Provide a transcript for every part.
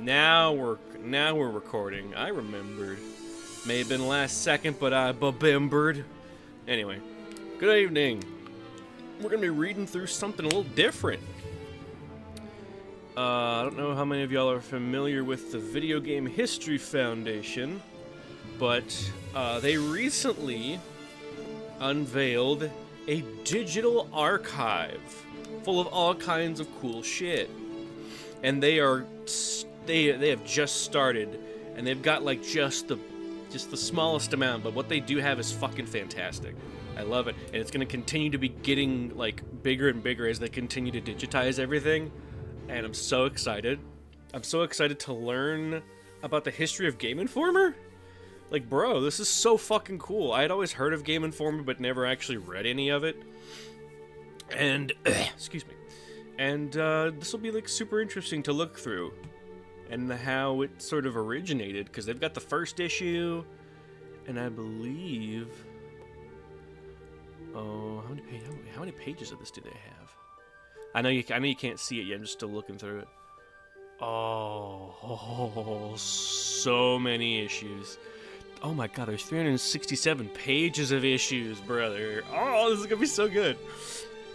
Now we're recording. I remembered. May have been last second, but I babimbered. Anyway, good evening. We're gonna be reading through something a little different. I don't know how many of y'all are familiar with the Video Game History Foundation, but they recently unveiled a digital archive full of all kinds of cool shit. And they have just started, and they've got like just the smallest amount, but what they do have is fucking fantastic. I love it, and it's going to continue to be getting like bigger and bigger as they continue to digitize everything, and I'm so excited. I'm so excited to learn about the history of Game Informer. Like, bro, this is so fucking cool. I had always heard of Game Informer, but never actually read any of it. And excuse me. And this will be like super interesting to look through, and how it sort of originated, because they've got the first issue, and I believe, oh, how many pages of this do they have? I know you can't see it yet. I'm just still looking through it. Oh, so many issues. Oh my god, there's 367 pages of issues, brother. Oh, this is gonna be so good.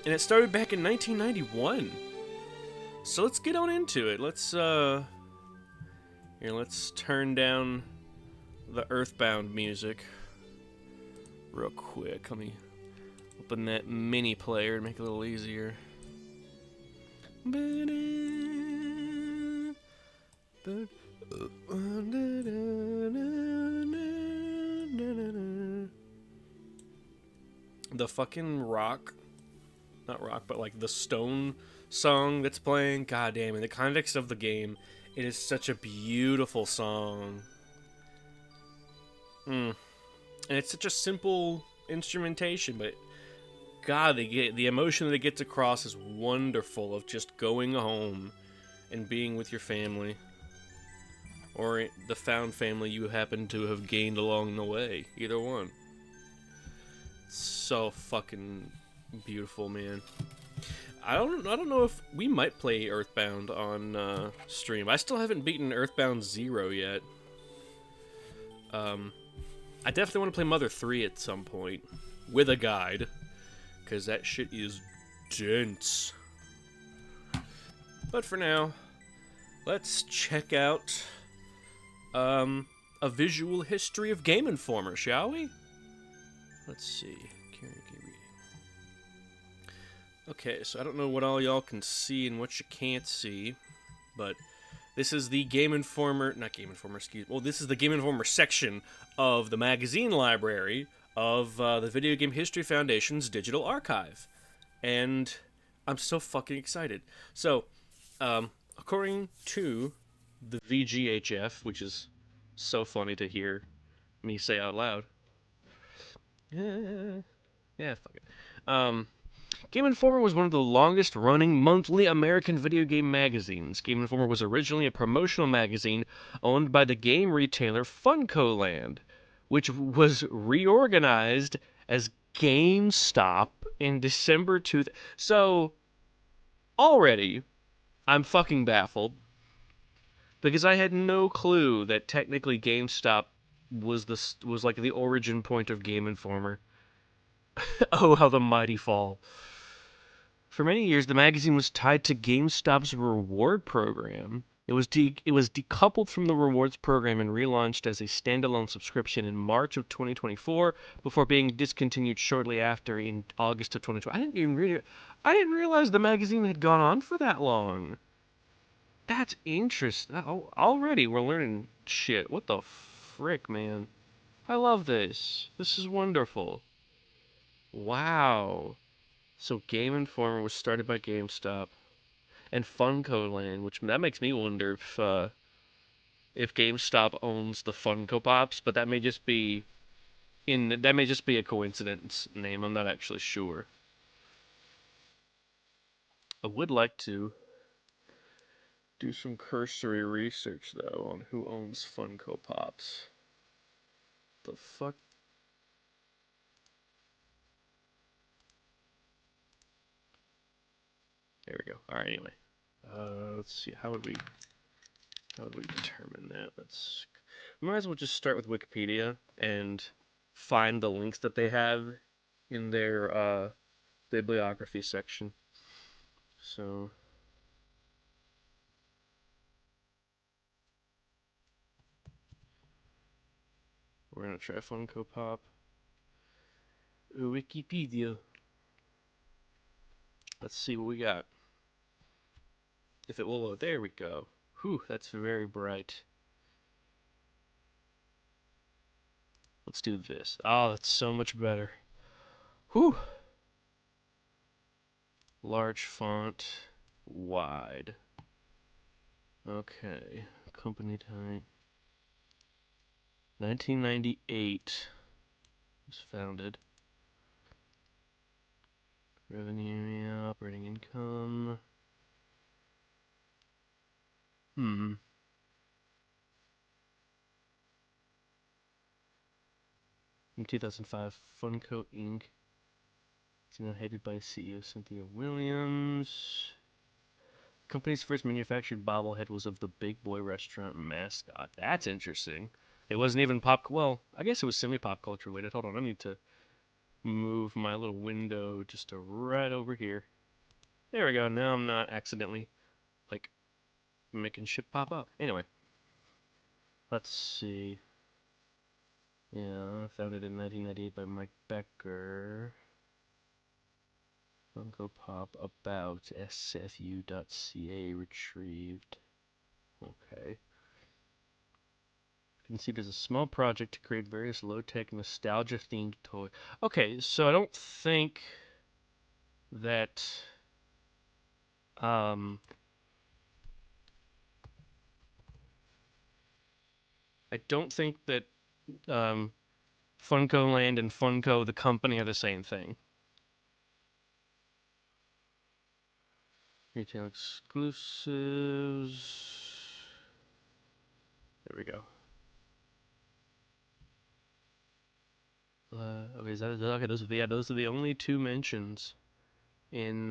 And it started back in 1991. So let's get on into it. Let's turn down the Earthbound music real quick. Let me open that mini player to make it a little easier. The fucking rock, not rock, but like the stone song that's playing, god damn, in the context of the game, it is such a beautiful song. And it's such a simple instrumentation, but god, the emotion that it gets across is wonderful, of just going home and being with your family, or the found family you happen to have gained along the way. Either one. It's so fucking beautiful, man. I don't know if we might play Earthbound on stream. I still haven't beaten Earthbound 0 yet. I definitely want to play Mother 3 at some point with a guide, because that shit is dense. But for now, let's check out a visual history of Game Informer, shall we? Let's see. Okay, so I don't know what all y'all can see and what you can't see, but this is the Game Informer, not Game Informer, excuse me. Well, this is the Game Informer section of the magazine library of the Video Game History Foundation's digital archive. And I'm so fucking excited. So, according to the VGHF, which is so funny to hear me say out loud. Yeah, fuck it. Game Informer was one of the longest running monthly American video game magazines. Game Informer was originally a promotional magazine owned by the game retailer Funko Land, which was reorganized as GameStop in December 2000. So, already, I'm fucking baffled, because I had no clue that technically GameStop was like the origin point of Game Informer. Oh, how the mighty fall. For many years, the magazine was tied to GameStop's reward program. It was decoupled from the rewards program and relaunched as a standalone subscription in March of 2024 before being discontinued shortly after in August of 2020. I didn't realize the magazine had gone on for that long. That's interesting. Already we're learning shit. What the frick, man? I love this. This is wonderful. Wow. So Game Informer was started by GameStop and Funko Land, which that makes me wonder if GameStop owns the Funko Pops, but that may just be a coincidence name. I'm not actually sure. I would like to do some cursory research though on who owns Funko Pops. The fuck? There we go. All right. Anyway, let's see. How would we? How would we determine that? We might as well just start with Wikipedia and find the links that they have in their bibliography section. So we're gonna try Funko Pop. Wikipedia. Let's see what we got. If it will load, there we go. Whew, that's very bright. Let's do this. Oh, that's so much better. Whew. Large font, wide. Okay, company type. 1998 was founded. Revenue, yeah, operating income. In 2005, Funko Inc. is now headed by CEO Cynthia Williams. The company's first manufactured bobblehead was of the Big Boy restaurant mascot. That's interesting. It wasn't even well, I guess it was semi-pop culture related. Hold on, I need to move my little window just to right over here. There we go. Now I'm not accidentally, like, making shit pop up. Anyway, let's see. Yeah, founded in 1998 by Mike Becker. Funko Pop about sfu.ca retrieved. Okay. Conceived as a small project to create various low-tech nostalgia-themed toys. Okay, so I don't think that um I don't think that um Funko Land and Funko the company are the same thing. Retail exclusives. There we go. Okay, okay? Those are the only two mentions in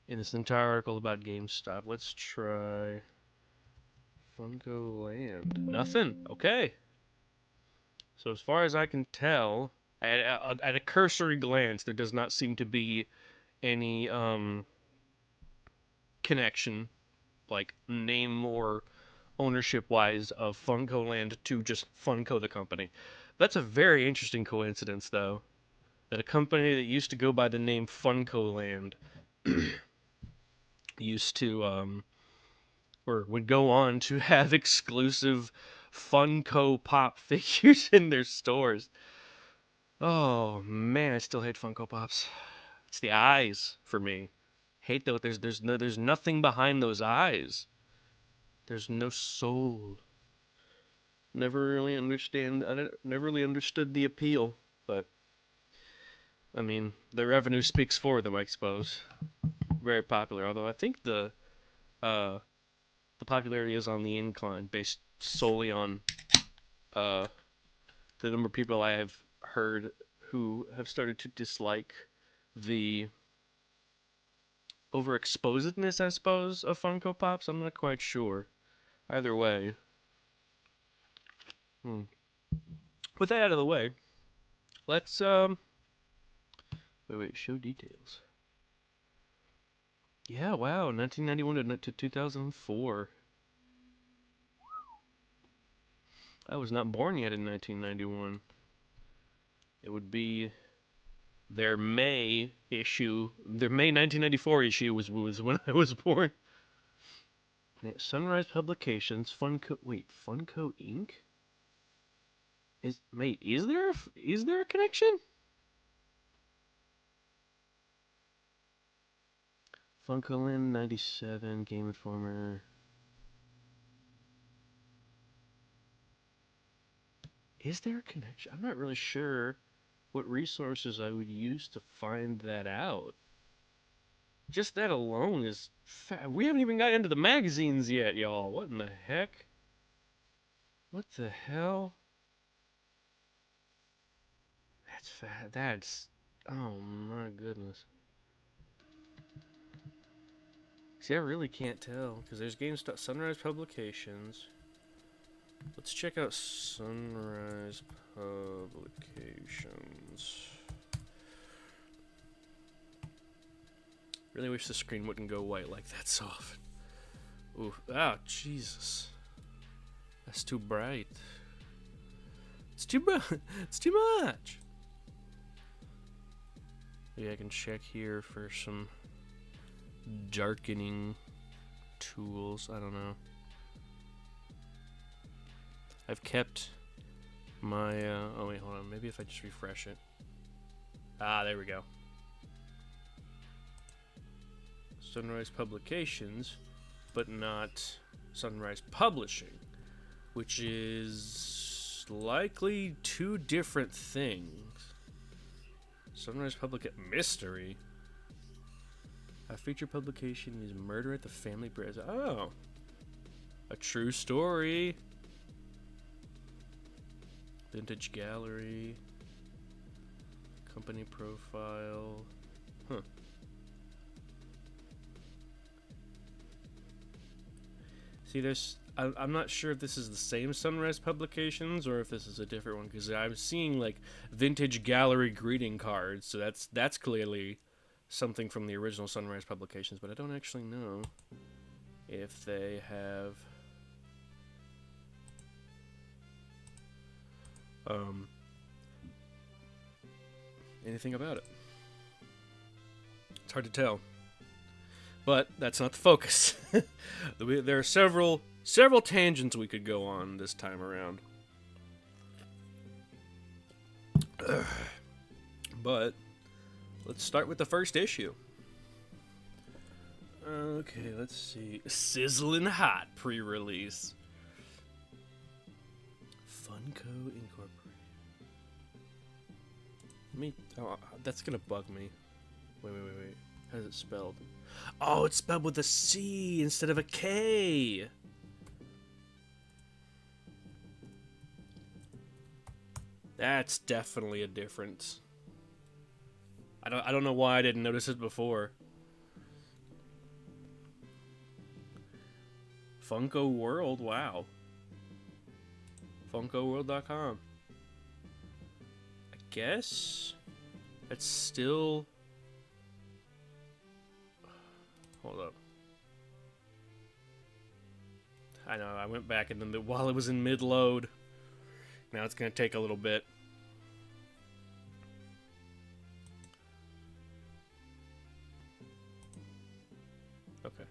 this entire article about GameStop. Let's try Funko Land. Nothing. Okay. So as far as I can tell, at a cursory glance, there does not seem to be any connection, like name or ownership wise, of Funko Land to just Funko the company. That's a very interesting coincidence, though, that a company that used to go by the name Funko Land used to or would go on to have exclusive Funko Pop figures in their stores. Oh man, I still hate Funko Pops. It's the eyes for me. Hate though. There's nothing behind those eyes. There's no soul. Never really understood the appeal, but I mean, the revenue speaks for them, I suppose. Very popular, although I think uh the popularity is on the incline, based solely on uh the number of people I have heard who have started to dislike the overexposedness, I suppose, of Funko Pops. I'm not quite sure. Either way. Hmm. With that out of the way, let's wait, show details. Yeah, wow, 1991 to 2004. I was not born yet in 1991. It would be their May 1994 issue was when I was born. Sunrise Publications, Funko Inc. Is there a connection? Funkoland 97, Game Informer. Is there a connection? I'm not really sure what resources I would use to find that out. Just that alone is we haven't even got into the magazines yet, y'all. What in the heck? What the hell? That's fat. Oh my goodness. See, I really can't tell because there's GameStop, Sunrise Publications. Let's check out Sunrise Publications. Really wish the screen wouldn't go white like that so often. Ooh, ah, Jesus. That's too bright. It's too bright. It's too much. Yeah, I can check here for some darkening tools. I don't know. I've kept my, oh wait, hold on. Maybe if I just refresh it. Ah, there we go. Sunrise Publications, but not Sunrise Publishing, which is likely two different things. Sunrise Mystery. A feature publication is Murder at the Family Prison. Oh, a true story. Vintage Gallery. Company profile. Huh. See, I'm not sure if this is the same Sunrise Publications or if this is a different one, because I'm seeing like Vintage Gallery greeting cards, so that's clearly something from the original Sunrise Publications, but I don't actually know if they have anything about it. It's hard to tell. But that's not the focus. There are several tangents we could go on this time around. But let's start with the first issue. Okay, let's see. Sizzling Hot pre-release. Funko Incorporated. Oh, that's gonna bug me. Wait. How's it spelled? Oh, it's spelled with a C instead of a K. That's definitely a difference. I don't know why I didn't notice it before. Funko World, wow. FunkoWorld.com. I guess it's still. Hold up. I know, I went back and then while it was in mid-load. Now it's going to take a little bit. Okay.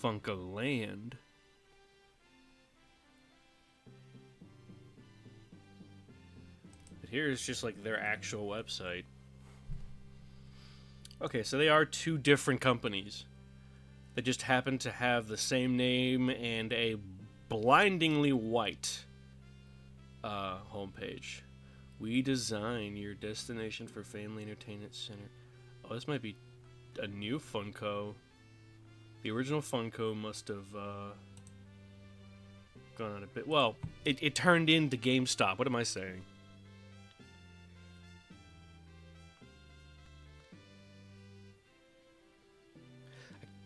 Funko Land. Here's just like their actual website. Okay, so they are two different companies that just happen to have the same name and a blindingly white homepage. We design your destination for family entertainment center. Oh, this might be a new Funko. The original Funko must have gone on a bit. Well, it turned into GameStop. What am I saying?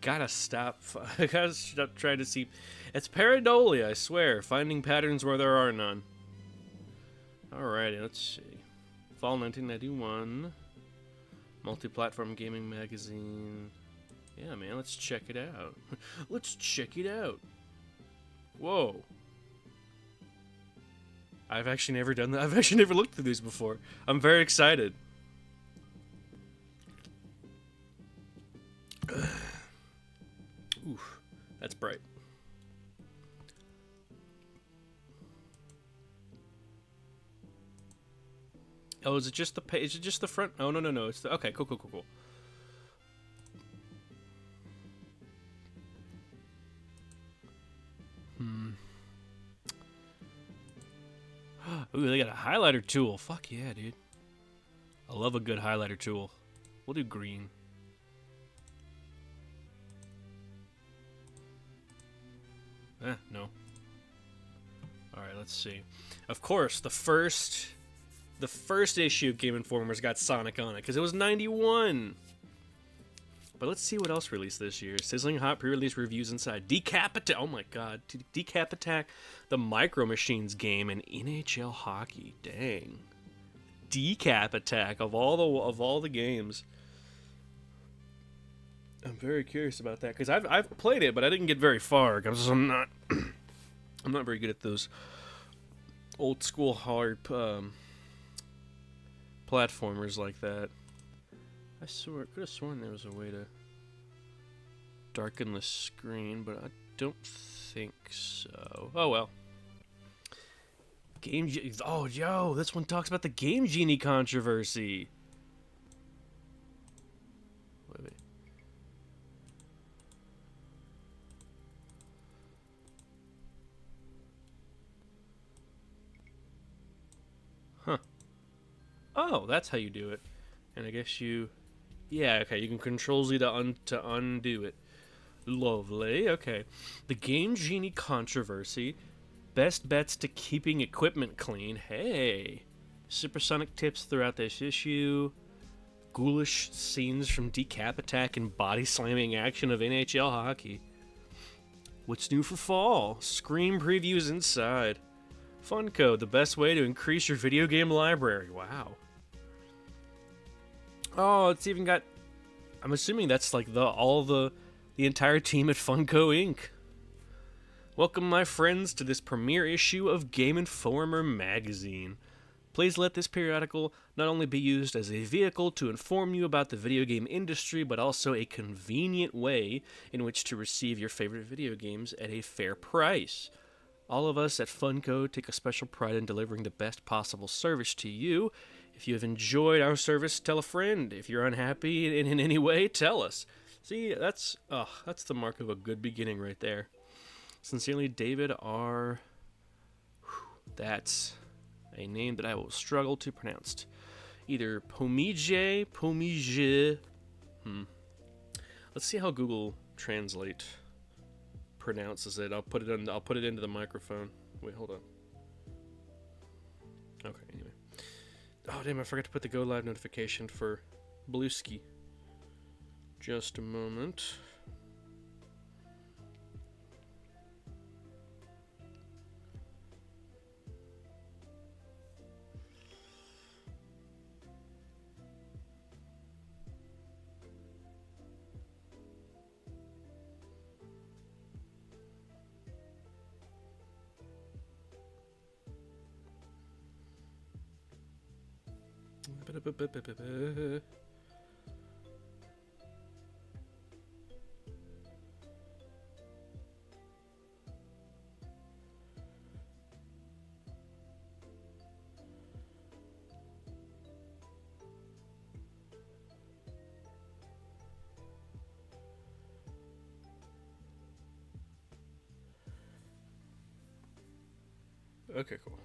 I gotta stop trying to see. It's pareidolia, I swear. Finding patterns where there are none. Alrighty, let's see. Fall 1991. Multi-platform gaming magazine. Yeah, man, let's check it out. Let's check it out. Whoa. I've actually never done that. I've actually never looked through these before. I'm very excited. Oof, that's bright. Oh, is it just the page? Is it just the front? Oh, no. It's the okay. Cool. Ooh, they got a highlighter tool. Fuck yeah, dude. I love a good highlighter tool. We'll do green. No. Alright, let's see. Of course, the first The first issue of Game Informer's got Sonic on it because it was 91. But let's see what else released this year. Sizzling hot pre-release reviews inside. Decap Attack. Oh my god. Decap Attack, the Micro Machines game, and NHL Hockey. Dang. Decap Attack of all the games. I'm very curious about that because I've played it, but I didn't get very far because I'm not I'm not very good at those old school hard platformers like that. I could have sworn there was a way to darken the screen, but I don't think so. Oh well. Oh, yo, this one talks about the Game Genie controversy. Wait. Huh. Oh, that's how you do it. And I guess you... Yeah, okay, you can Control Z to undo it. Lovely, okay. The Game Genie controversy. Best bets to keeping equipment clean. Hey. Supersonic tips throughout this issue. Ghoulish scenes from Decap Attack and body slamming action of NHL Hockey. What's new for fall? Scream previews inside. Funko, the best way to increase your video game library. Wow. Oh, it's even got... I'm assuming that's like the entire team at Funko Inc. Welcome, my friends, to this premiere issue of Game Informer magazine. Please let this periodical not only be used as a vehicle to inform you about the video game industry, but also a convenient way in which to receive your favorite video games at a fair price. All of us at Funko take a special pride in delivering the best possible service to you. If you have enjoyed our service, tell a friend. If you're unhappy in any way, tell us. See, that's the mark of a good beginning right there. Sincerely, David R. That's a name that I will struggle to pronounce. Either Pomije. Let's see how Google Translate pronounces it. I'll put it into the microphone. Wait, hold on. Okay, anyway. Oh, damn, I forgot to put the go live notification for Bluesky. Just a moment. Okay, cool.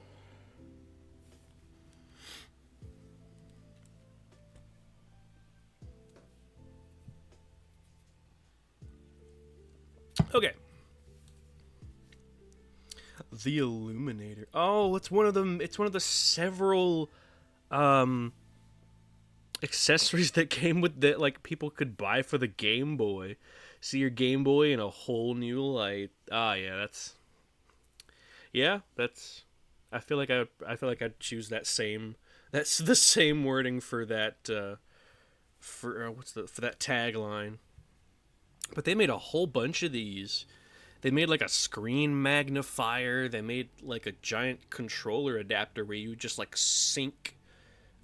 Okay. The Illuminator. Oh, it's one of them. It's one of the several accessories that came with that, like, people could buy for the Game Boy. See your Game Boy in a whole new light. Ah, yeah, that's. Yeah, that's. I feel like I'd choose that same. That's the same wording for that. For that tagline. But they made a whole bunch of these. They made like a screen magnifier. They made like a giant controller adapter where you just like sync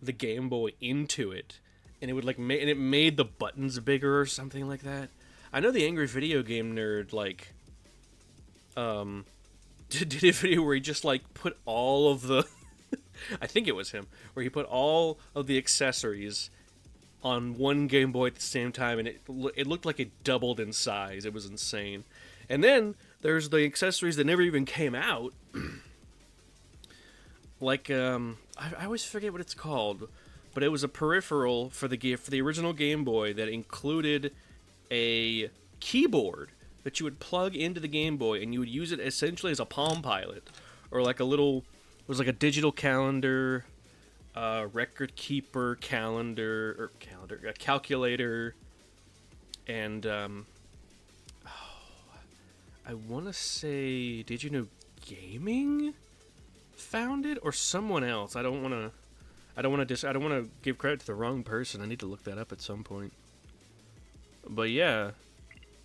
the Game Boy into it, and it would like and it made the buttons bigger or something like that. I know the Angry Video Game Nerd like did a video where he just like put all of the I think it was him where he put all of the accessories on one Game Boy at the same time, and it looked like it doubled in size. It was insane. And then there's the accessories that never even came out. Like I always forget what it's called, but it was a peripheral for the original Game Boy that included a keyboard that you would plug into the Game Boy, and you would use it essentially as a Palm Pilot, or like a little. It was like a digital calendar. record keeper, calculator, and I want to say, Did You Know Gaming found it, or someone else? I don't want to give credit to the wrong person. I need to look that up at some point. But yeah,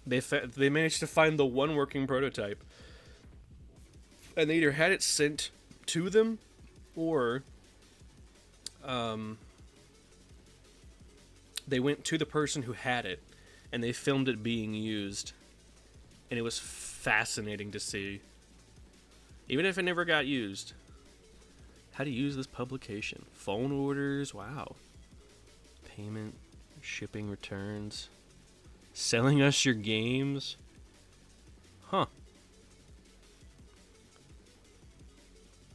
they managed to find the one working prototype, and they either had it sent to them, or they went to the person who had it, and they filmed it being used, and it was fascinating to see. Even if it never got used. How to use this publication. Phone orders, wow. Payment, shipping, returns. Selling us your games. Huh.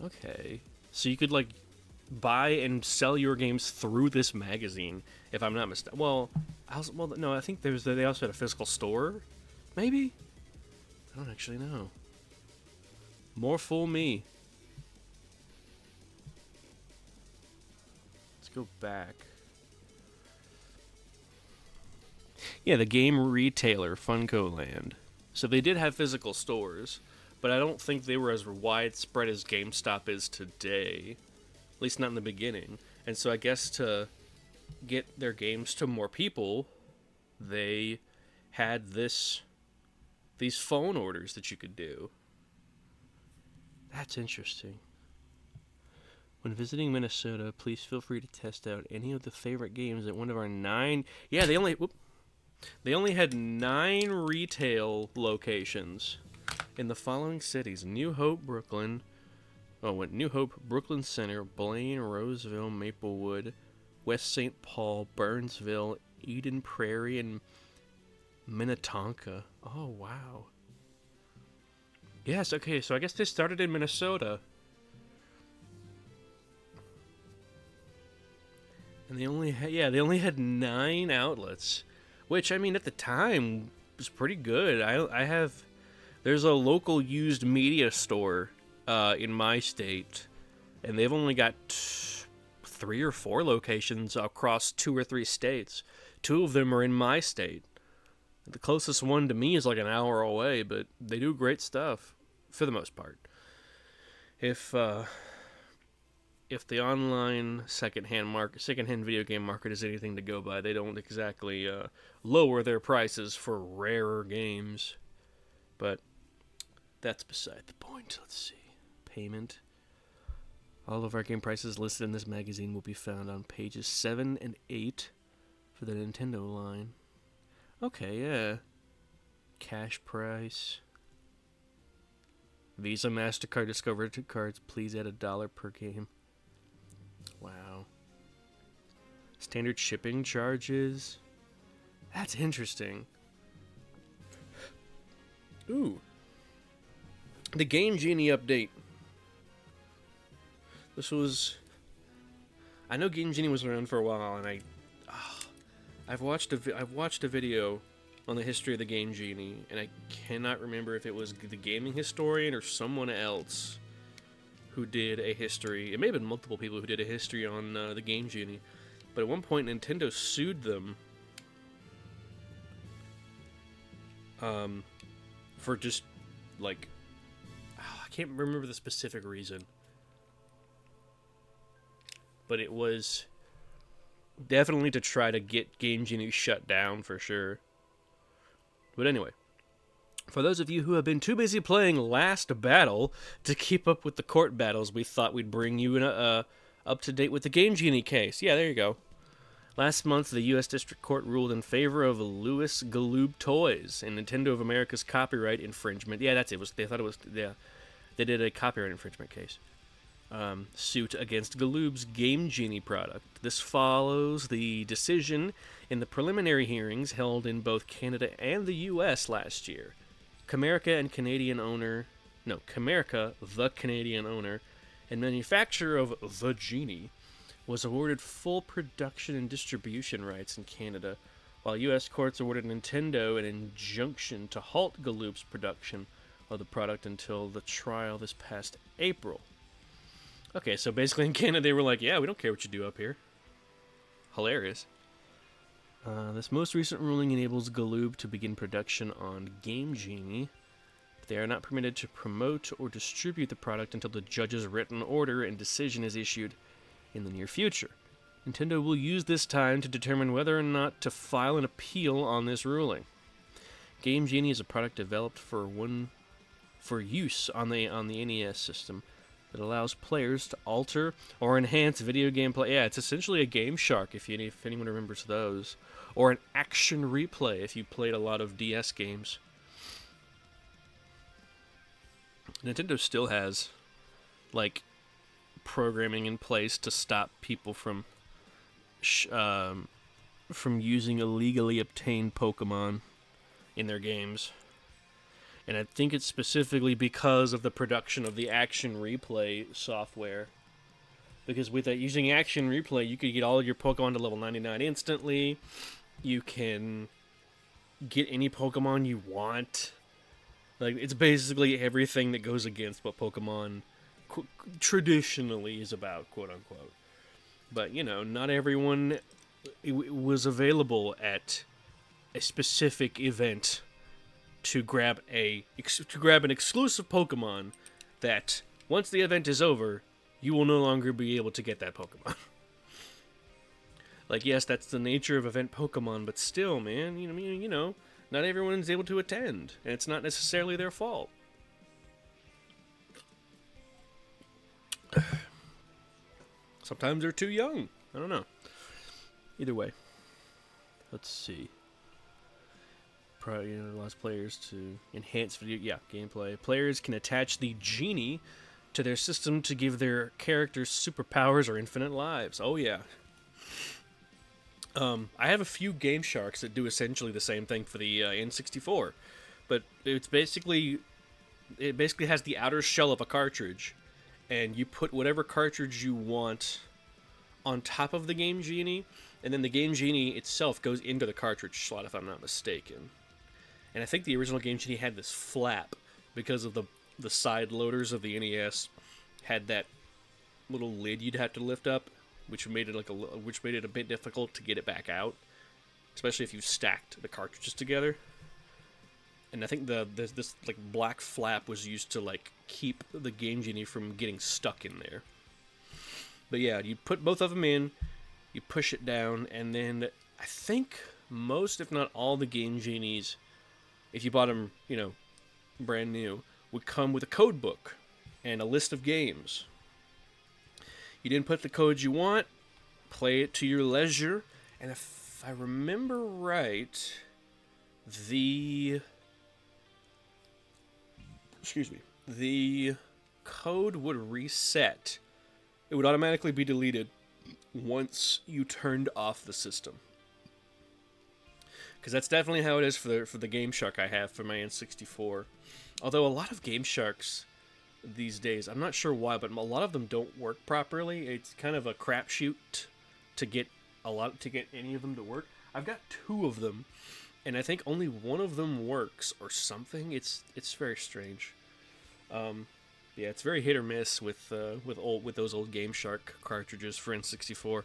Okay. So you could, like, buy and sell your games through this magazine, if I'm not mistaken. Well, no, I think they also had a physical store, maybe? I don't actually know. More fool me. Let's go back. Yeah, the game retailer, Funko Land. So they did have physical stores, but I don't think they were as widespread as GameStop is today. At least not in the beginning. And so I guess to get their games to more people, they had these phone orders that you could do. That's interesting. When visiting Minnesota, please feel free to test out any of the favorite games at one of our 9... Yeah, they only had 9 retail locations in the following cities: New Hope, Brooklyn. New Hope, Brooklyn Center, Blaine, Roseville, Maplewood, West St. Paul, Burnsville, Eden Prairie, and Minnetonka. Oh, wow. Yes, okay, so I guess they started in Minnesota. And they only had 9 outlets, which, I mean, at the time was pretty good. There's a local used media store in my state, and they've only got 3 or 4 locations across 2 or 3 states. 2 of them are in my state. The closest one to me is like an hour away, but they do great stuff for the most part. If the online secondhand video game market is anything to go by, they don't exactly lower their prices for rarer games. But that's beside the point. Let's see. Payment. All of our game prices listed in this magazine will be found on pages 7 and 8 for the Nintendo line. Okay, yeah. Cash price. Visa, MasterCard, Discover cards, please add $1 per game. Wow. Standard shipping charges. That's interesting. Ooh. The Game Genie update. I know Game Genie was around for a while, and I've watched a video on the history of the Game Genie, and I cannot remember if it was the Gaming Historian or someone else who did a history. It may have been multiple people who did a history on the Game Genie, but at one point Nintendo sued them for just like I can't remember the specific reason, but it was definitely to try to get Game Genie shut down for sure. But anyway, for those of you who have been too busy playing Last Battle to keep up with the court battles, we thought we'd bring you up to date with the Game Genie case. Yeah, there you go. Last month, the U.S. District Court ruled in favor of Louis Galoob Toys and Nintendo of America's copyright infringement. Yeah, that's it. They did a copyright infringement case. Suit against Galoob's Game Genie product. This follows the decision in the preliminary hearings held in both Canada and the U.S. last year. Camerica, the Canadian owner and manufacturer of the Genie, was awarded full production and distribution rights in Canada, while U.S. courts awarded Nintendo an injunction to halt Galoob's production of the product until the trial this past April. Okay, so basically in Canada they were like, yeah, we don't care what you do up here. Hilarious. This most recent ruling enables Galoob to begin production on Game Genie. They are not permitted to promote or distribute the product until the judge's written order and decision is issued in the near future. Nintendo will use this time to determine whether or not to file an appeal on this ruling. Game Genie is a product developed for use on the NES system that allows players to alter or enhance video game play. Yeah, it's essentially a Game Shark if anyone remembers those, or an Action Replay if you played a lot of DS games. Nintendo still has like programming in place to stop people from using illegally obtained Pokemon in their games. And I think it's specifically because of the production of the Action Replay software. Because with that, using Action Replay, you could get all of your Pokemon to level 99 instantly. You can get any Pokemon you want. Like, it's basically everything that goes against what Pokemon traditionally is about, quote unquote. But, you know, not everyone was available at a specific event to grab an exclusive Pokemon that once the event is over, you will no longer be able to get that Pokemon. Like, yes, that's the nature of event Pokemon, but still, man, you know, not everyone is able to attend, and it's not necessarily their fault. Sometimes they're too young. I don't know. Either way, let's see. Allows players to enhance gameplay. Players can attach the Genie to their system to give their characters superpowers or infinite lives. Oh yeah. I have a few Game Sharks that do essentially the same thing for the N64, but it basically has the outer shell of a cartridge, and you put whatever cartridge you want on top of the Game Genie, and then the Game Genie itself goes into the cartridge slot, if I'm not mistaken. And I think the original Game Genie had this flap because of the side loaders of the NES had that little lid you'd have to lift up, which made it a bit difficult to get it back out, especially if you stacked the cartridges together. And I think this like black flap was used to like keep the Game Genie from getting stuck in there. But yeah, you put both of them in, you push it down, and then I think most, if not all, the Game Genies, if you bought them, you know, brand new, would come with a code book and a list of games. You didn't put the codes you want, play it to your leisure, and if I remember right, the code would reset. It would automatically be deleted once you turned off the system. Because that's definitely how it is for the Game Shark I have for my N64. Although a lot of Game Sharks these days, I'm not sure why, but a lot of them don't work properly. It's kind of a crapshoot to get any of them to work. I've got 2 of them, and I think only one of them works or something. It's very strange. Yeah, it's very hit or miss with those old Game Shark cartridges for N64.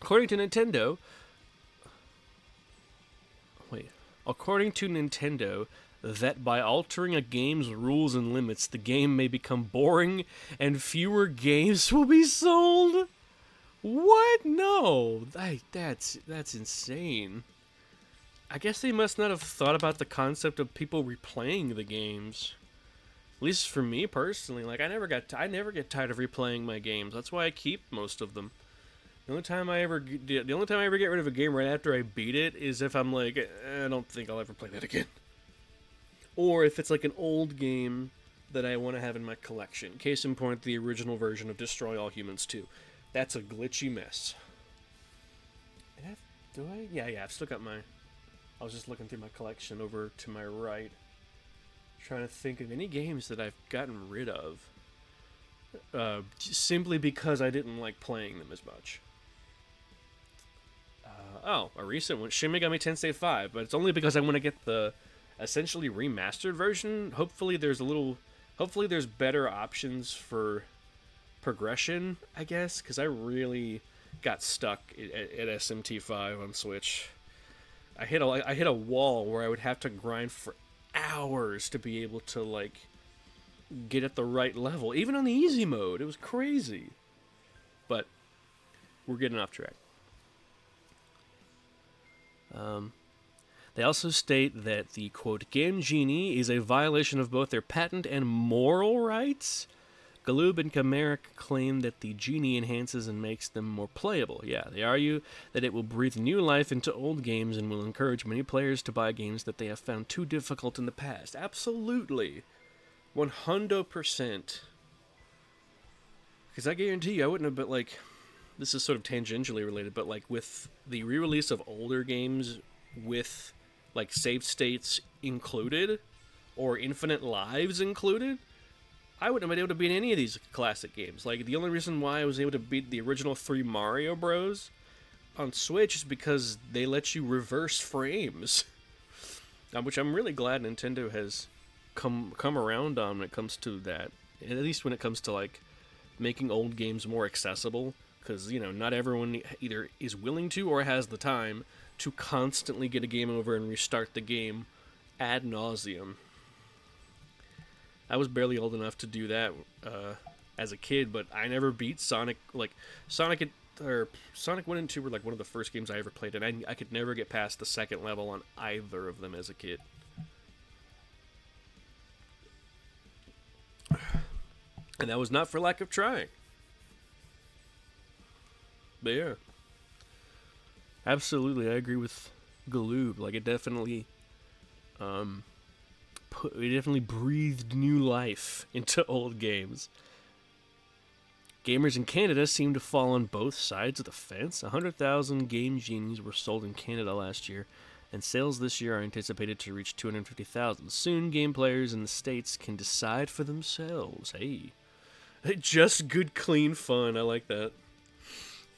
According to Nintendo, that by altering a game's rules and limits, the game may become boring and fewer games will be sold. What? No, that's insane. I guess they must not have thought about the concept of people replaying the games. At least for me personally, like I never get tired of replaying my games. That's why I keep most of them. The only time I ever get rid of a game right after I beat it is if I'm like, I don't think I'll ever play that again. Or if it's like an old game that I want to have in my collection. Case in point, the original version of Destroy All Humans 2. That's a glitchy mess. Yeah, I've still got my... I was just looking through my collection over to my right, trying to think of any games that I've gotten rid of. Simply because I didn't like playing them as much. A recent one, Shin Megami Tensei 5, but it's only because I want to get the essentially remastered version. Hopefully there's better options for progression, I guess, because I really got stuck at SMT5 on Switch. I hit a wall where I would have to grind for hours to be able to like get at the right level, even on the easy mode. It was crazy. But we're getting off track. They also state that the, quote, Game Genie is a violation of both their patent and moral rights. Galoob and Chimeric claim that the Genie enhances and makes them more playable. Yeah, they argue that it will breathe new life into old games and will encourage many players to buy games that they have found too difficult in the past. Absolutely. 100%. Because I guarantee you, I wouldn't have been like... This is sort of tangentially related, but like with the re-release of older games with like save states included or infinite lives included, I wouldn't have been able to beat any of these classic games. Like the only reason why I was able to beat the original 3 Mario Bros. On Switch is because they let you reverse frames, which I'm really glad Nintendo has come around on when it comes to that. At least when it comes to like making old games more accessible. Because, you know, not everyone either is willing to or has the time to constantly get a game over and restart the game ad nauseum. I was barely old enough to do that as a kid, but I never beat Sonic. Like, Sonic 1 and 2 were like one of the first games I ever played, and I could never get past the second level on either of them as a kid. And that was not for lack of trying. But yeah, absolutely, I agree with Galoob. Like it definitely breathed new life into old games. Gamers in Canada seem to fall on both sides of the fence. 100,000 Game Genies were sold in Canada last year, and sales this year are anticipated to reach 250,000. Soon, game players in the States can decide for themselves. Hey, just good, clean fun. I like that.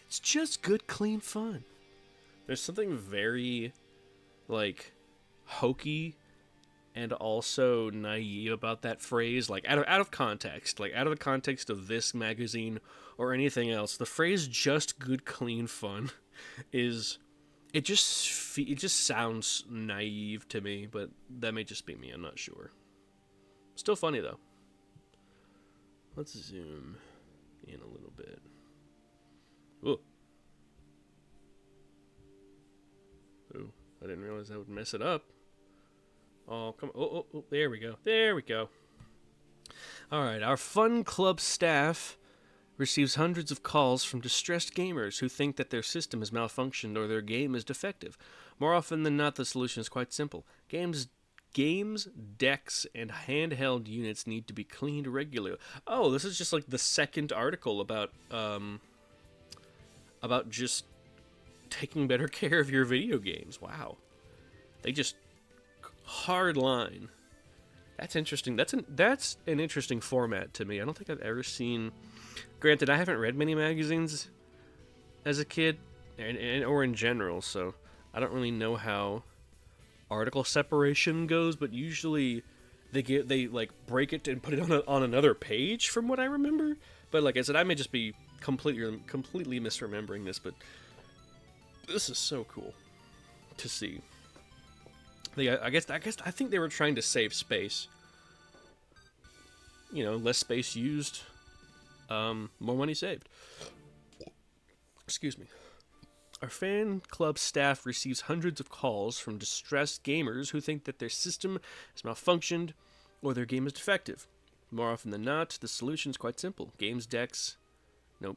It's just good, clean fun. There's something very, like, hokey and also naive about that phrase. Like, out of context. Like, out of the context of this magazine or anything else, the phrase just good, clean fun is... It just sounds naive to me, but that may just be me. I'm not sure. Still funny, though. Let's zoom in a little bit. Ooh. Ooh, I didn't realize that would mess it up. Oh, come on. Oh, there we go. There we go. Alright, our Fun Club staff receives hundreds of calls from distressed gamers who think that their system has malfunctioned or their game is defective. More often than not, the solution is quite simple. Games, decks, and handheld units need to be cleaned regularly. Oh, this is just like the second article about just taking better care of your video games. Wow. They just hard line. That's interesting. That's an interesting format to me. I don't think I've ever seen... Granted, I haven't read many magazines as a kid, or in general, so I don't really know how article separation goes, but usually they like break it and put it on another page from what I remember. But like I said, I may just be completely misremembering this, but this is so cool to see. I think they were trying to save space. You know, less space used, more money saved. Excuse me. Our fan club staff receives hundreds of calls from distressed gamers who think that their system has malfunctioned or their game is defective. More often than not, the solution is quite simple. Games, decks, and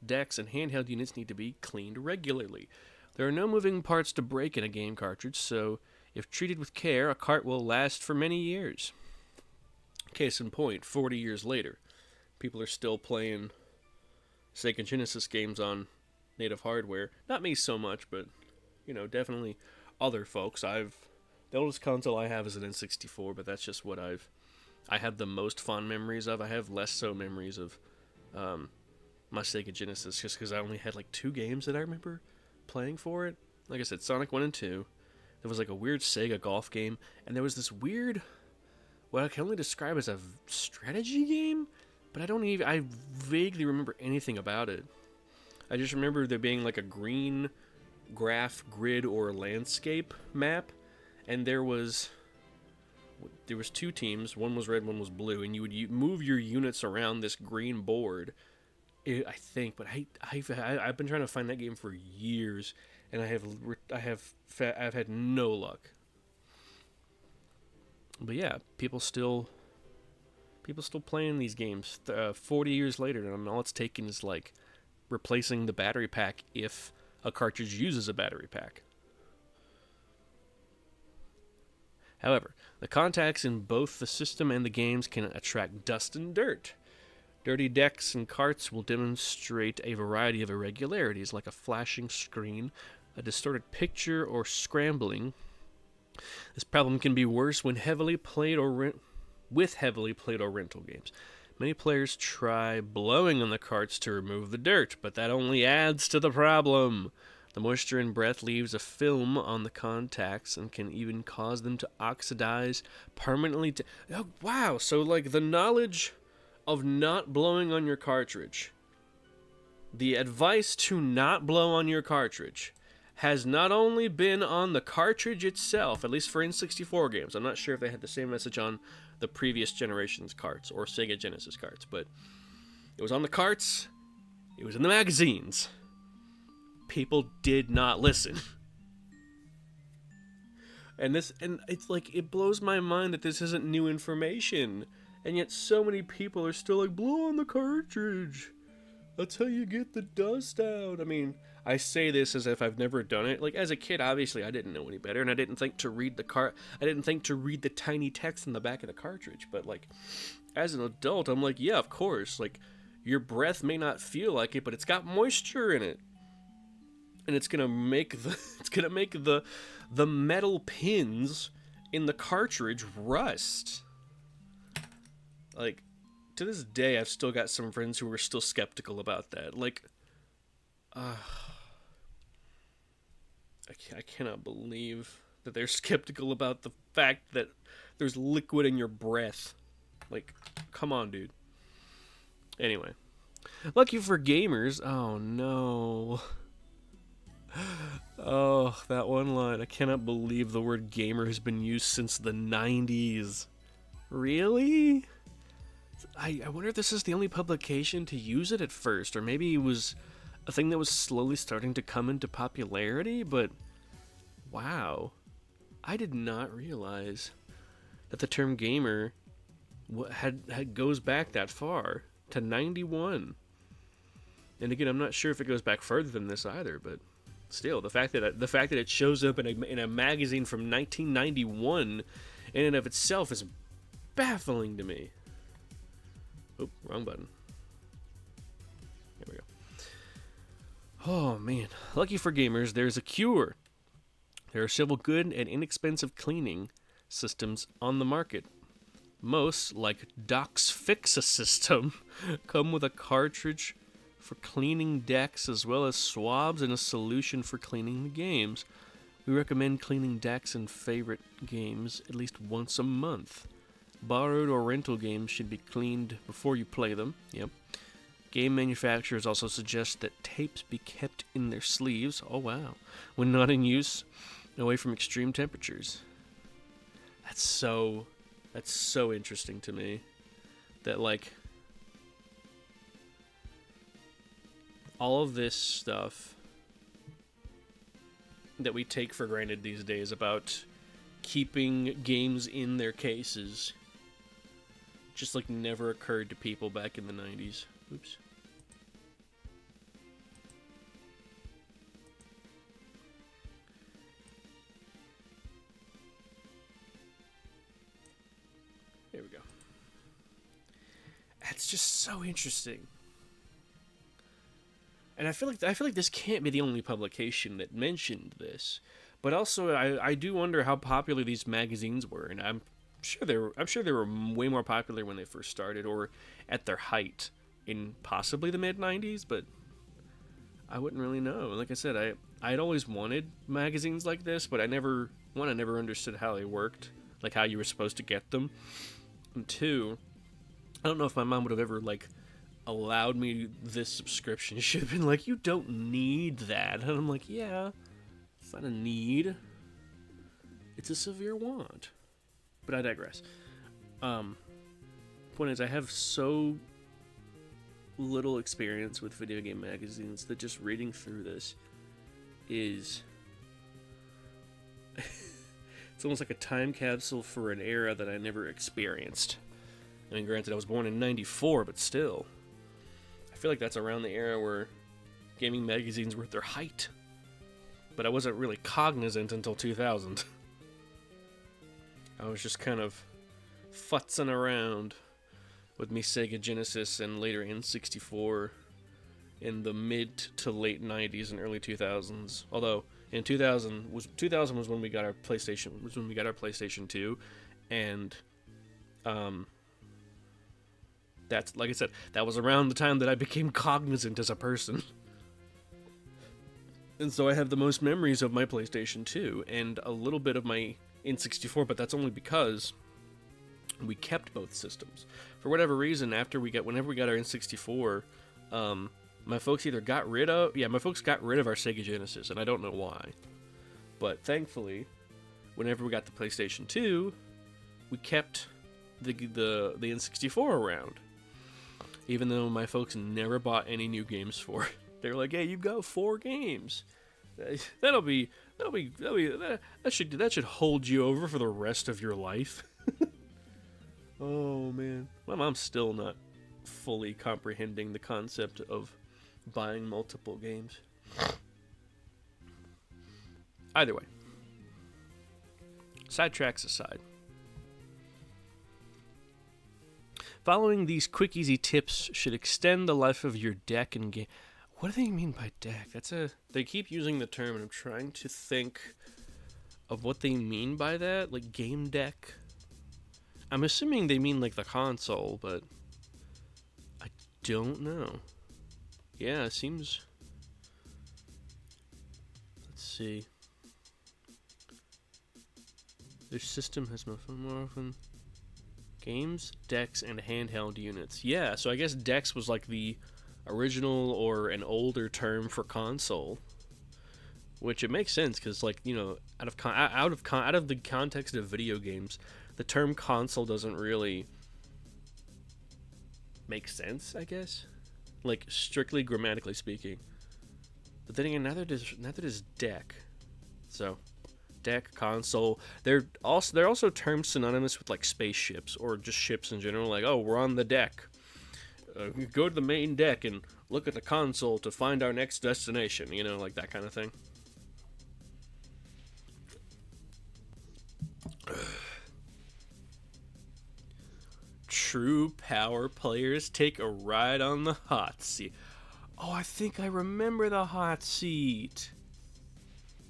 handheld units need to be cleaned regularly. There are no moving parts to break in a game cartridge, so if treated with care, a cart will last for many years. Case in point, 40 years later, people are still playing Sega Genesis games on native hardware. Not me so much, but, you know, definitely other folks. The oldest console I have is an N64, but that's just what I have the most fond memories of. I have less so memories of my Sega Genesis, just because I only had like 2 games that I remember playing for it. Like I said, Sonic 1 and 2. There was like a weird Sega golf game, and there was this weird, what I can only describe as a strategy game but I vaguely remember anything about it. I just remember there being like a green graph grid or landscape map, and there was two teams. One was red, one was blue, and you would move your units around this green board. I think, but I've been trying to find that game for years, and I've had no luck. But yeah, people still playing these games 40 years later, and all it's taken is like replacing the battery pack if a cartridge uses a battery pack. However, the contacts in both the system and the games can attract dust and dirt. Dirty decks and carts will demonstrate a variety of irregularities, like a flashing screen, a distorted picture, or scrambling. This problem can be worse when heavily played or with heavily played or rental games. Many players try blowing on the carts to remove the dirt, but that only adds to the problem. The moisture in breath leaves a film on the contacts and can even cause them to oxidize permanently. Oh, wow, so like the knowledge of not blowing on your cartridge, the advice to not blow on your cartridge, has not only been on the cartridge itself, at least for N64 games. I'm not sure if they had the same message on the previous generation's carts or Sega Genesis carts, but it was on the carts, it was in the magazines. People did not listen. And it's like, it blows my mind that this isn't new information, and yet so many people are still like, blow on the cartridge, that's how you get the dust out. I mean, I say this as if I've never done it. Like, as a kid, obviously I didn't know any better, and I didn't think to read the tiny text in the back of the cartridge. But like, as an adult, I'm like, yeah, of course. Like, your breath may not feel like it, but it's got moisture in it, and it's gonna make the metal pins in the cartridge rust. Like, to this day, I've still got some friends who are still skeptical about that. Like, I cannot believe that they're skeptical about the fact that there's liquid in your breath. Like, come on, dude. Anyway, lucky for gamers. Oh no. Oh, that one line. I cannot believe the word gamer has been used since the 90s. Really? I wonder if this is the only publication to use it at first, or maybe it was a thing that was slowly starting to come into popularity, but wow. I did not realize that the term gamer had goes back that far, to 91. And again, I'm not sure if it goes back further than this either, but still, the fact that it shows up in a magazine from 1991 in and of itself is baffling to me. Oh, wrong button. There we go. Oh man, lucky for gamers, there's a cure. There are several good and inexpensive cleaning systems on the market. Most, like Doc's Fix-A-System, come with a cartridge for cleaning decks as well as swabs and a solution for cleaning the games. We recommend cleaning decks and favorite games at least once a month. Borrowed or rental games should be cleaned before you play them. Yep. Game manufacturers also suggest that tapes be kept in their sleeves. Oh wow. When not in use, away from extreme temperatures. That's so interesting to me. That like all of this stuff that we take for granted these days about keeping games in their cases just like never occurred to people back in the 90s. Oops. There we go. That's just so interesting. And I feel like this can't be the only publication that mentioned this. But also I do wonder how popular these magazines were, and I'm sure they were way more popular when they first started or at their height in possibly the mid 90s, but I wouldn't really know. Like I said, I'd always wanted magazines like this, but I never understood how they worked, like how you were supposed to get them. And two, I don't know if my mom would have ever like allowed me this subscription. She should have been like, you don't need that. And I'm like, yeah, it's not a need. It's a severe want. But I digress. Point is, I have so little experience with video game magazines that just reading through this is it's almost like a time capsule for an era that I never experienced. I mean, granted, I was born in '94, but still, I feel like that's around the era where gaming magazines were at their height. But I wasn't really cognizant until 2000. I was just kind of futzing around with me Sega Genesis and later N64 in the mid to late 90s and early 2000s. Although in 2000 was when we got our PlayStation 2, and that's, like I said, that was around the time that I became cognizant as a person. And so I have the most memories of my PlayStation 2 and a little bit of my N64, but that's only because we kept both systems. For whatever reason, whenever we got our N64, my folks got rid of our Sega Genesis, and I don't know why. But thankfully, whenever we got the PlayStation 2, we kept the N64 around. Even though my folks never bought any new games for it. They were like, "Hey, you got 4 games. That should hold you over for the rest of your life." Oh man, my mom's still not fully comprehending the concept of buying multiple games. Either way, sidetracks aside, following these quick, easy tips should extend the life of your deck and game. What do they mean by deck? They keep using the term, and I'm trying to think of what they mean by that. Like game deck. I'm assuming they mean like the console, but I don't know. Yeah, it seems. Let's see. Their system has more often games, decks, and handheld units. Yeah, so I guess decks was like the original or an older term for console, which it makes sense because, like, you know, out of the context of video games, the term console doesn't really make sense, I guess, like strictly grammatically speaking. But then again, neither does deck. So, deck, console, they're also terms synonymous with like spaceships or just ships in general. Like, oh, we're on the deck. Go to the main deck and look at the console to find our next destination, you know, like that kind of thing. True power players take a ride on the hot seat. Oh, I think I remember the hot seat.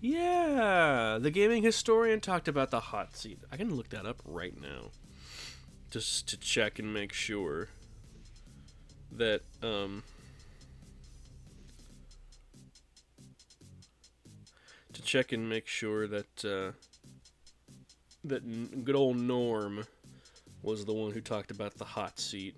Yeah, the gaming historian talked about the hot seat. I can look that up right now, just to check and make sure that that good old Norm was the one who talked about the hot seat.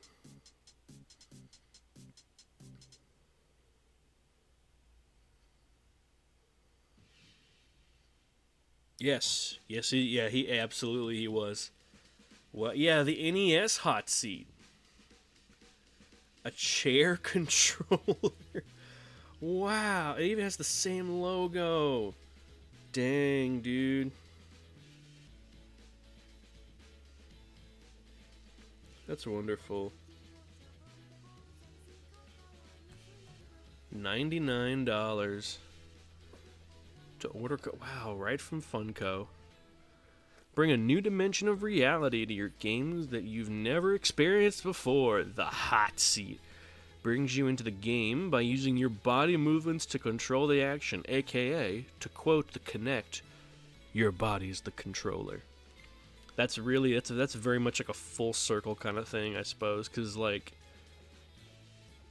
Yes, he absolutely was. Well, yeah, the NES hot seat. A chair controller. Wow, it even has the same logo. Dang, dude. That's wonderful. $99 to order. Wow, right from Funko. Bring a new dimension of reality to your games that you've never experienced before. The hot seat brings you into the game by using your body movements to control the action, aka, to quote the Kinect, your body's the controller. That's very much like a full circle kind of thing, I suppose, because like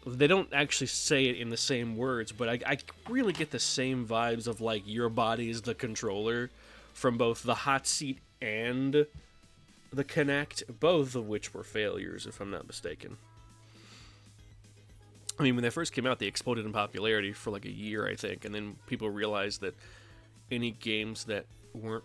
they don't actually say it in the same words, but I really get the same vibes of like your body is the controller from both the hot seat and the Kinect, both of which were failures, if I'm not mistaken. I mean, when they first came out, they exploded in popularity for like a year, I think, and then people realized that any games that weren't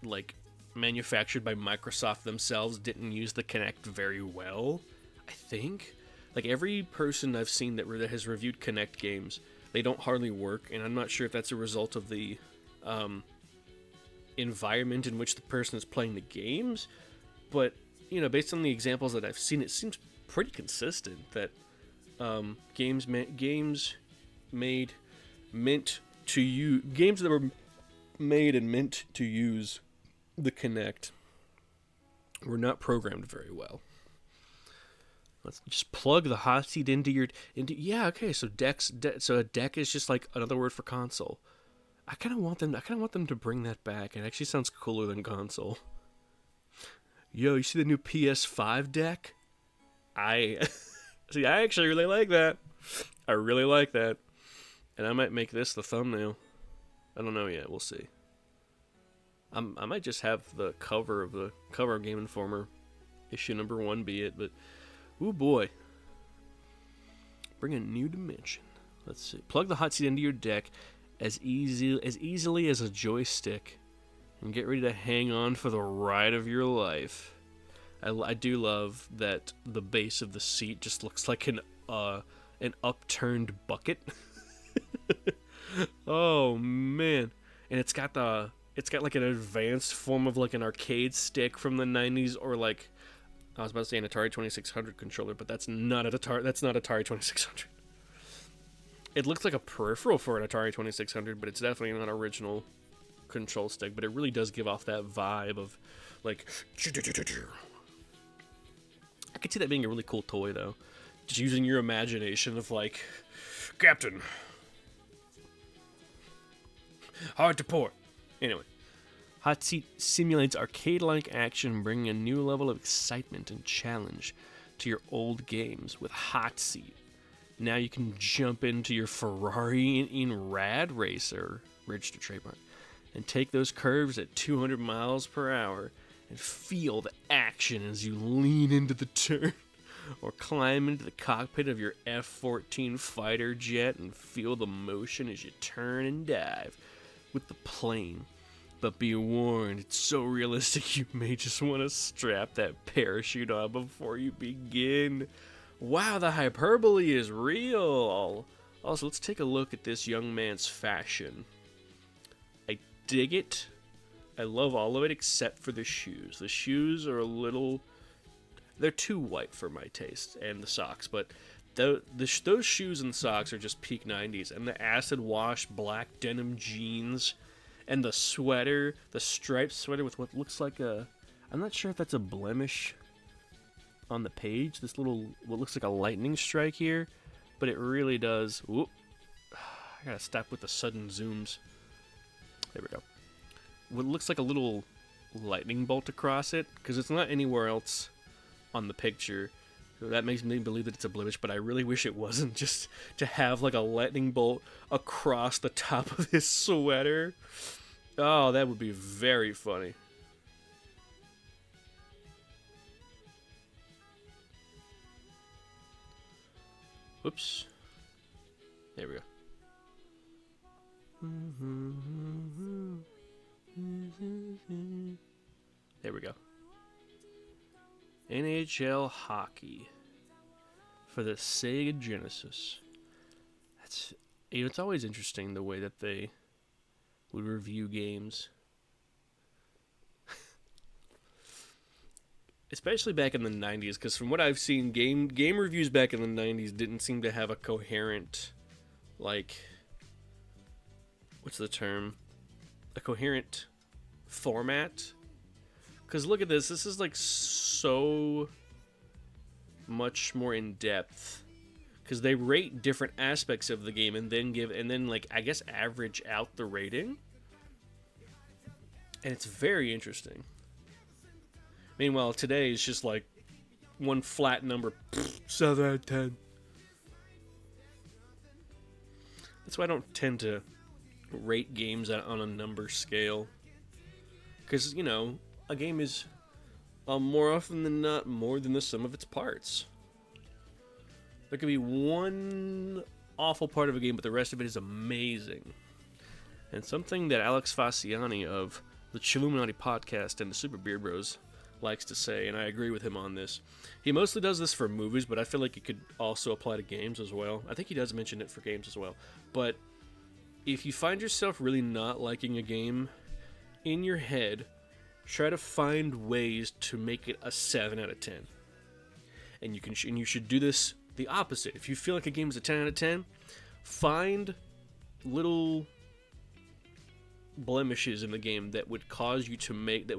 like manufactured by Microsoft themselves didn't use the Kinect very well, I think. Like, every person I've seen that has reviewed Kinect games, they don't hardly work, and I'm not sure if that's a result of the environment in which the person is playing the games, but, you know, based on the examples that I've seen, it seems pretty consistent that games made meant to use games that were made and meant to use the Kinect were not programmed very well. Let's just plug the hot seat into yeah, okay, so so a deck is just like another word for console. I kind of want them to bring that back. It actually sounds cooler than console. Yo, you see the new PS5 deck? I actually really like that. I really like that. And I might make this the thumbnail. I don't know yet. We'll see. I might just have the cover of Game Informer issue number 1 be it, but ooh boy. Bring a new dimension. Let's see. Plug the hot seat into your deck as easily as a joystick and get ready to hang on for the ride of your life. I do love that the base of the seat just looks like an upturned bucket. Oh man. And it's got like an advanced form of like an arcade stick from the 90s, or like I was about to say an Atari 2600 controller, but that's not Atari 2600. It looks like a peripheral for an Atari 2600, but it's definitely not an original control stick, but it really does give off that vibe of like I could see that being a really cool toy though. Just using your imagination of like, Captain, hard to port. Anyway, Hot Seat simulates arcade-like action, bringing a new level of excitement and challenge to your old games with Hot Seat. Now you can jump into your Ferrari in Rad Racer, registered trademark, and take those curves at 200 miles per hour and feel the action as you lean into the turn, or climb into the cockpit of your F-14 fighter jet and feel the motion as you turn and dive with the plane. But be warned, it's so realistic you may just want to strap that parachute on before you begin. Wow, the hyperbole is real. Also, let's take a look at this young man's fashion. I dig it. I love all of it except for the shoes. The shoes are they're too white for my taste, and the socks, but those shoes and socks are just peak 90s, and the acid wash black denim jeans, and the sweater, the striped sweater with what looks like I'm not sure if that's a blemish on the page, what looks like a lightning strike here, but it really does. Whoop. I gotta stop with the sudden zooms. There we go. What looks like a little lightning bolt across it, because it's not anywhere else on the picture. So that makes me believe that it's a blemish, but I really wish it wasn't, just to have like a lightning bolt across the top of his sweater. Oh, that would be very funny. Whoops. There we go. There we go. NHL Hockey for the Sega Genesis. It's always interesting the way that they would review games. Especially back in the 90s, because from what I've seen, game reviews back in the 90s didn't seem to have a coherent, like, what's the term? A coherent format. Because look at this is like so much more in depth. Because they rate different aspects of the game and then like I guess average out the rating. And it's very interesting. Meanwhile, today is just like one flat number, 7 out of 10. That's why I don't tend to rate games on a number scale. Because, you know, a game is More often than not, more than the sum of its parts. There could be one awful part of a game, but the rest of it is amazing. And something that Alex Fasciani of the Chilluminati podcast and the Super Beard Bros likes to say, and I agree with him on this. He mostly does this for movies, but I feel like it could also apply to games as well. I think he does mention it for games as well. But if you find yourself really not liking a game, in your head, try to find ways to make it a 7 out of 10. And you should do this the opposite. If you feel like a game is a 10 out of 10, find little blemishes in the game that would cause you to make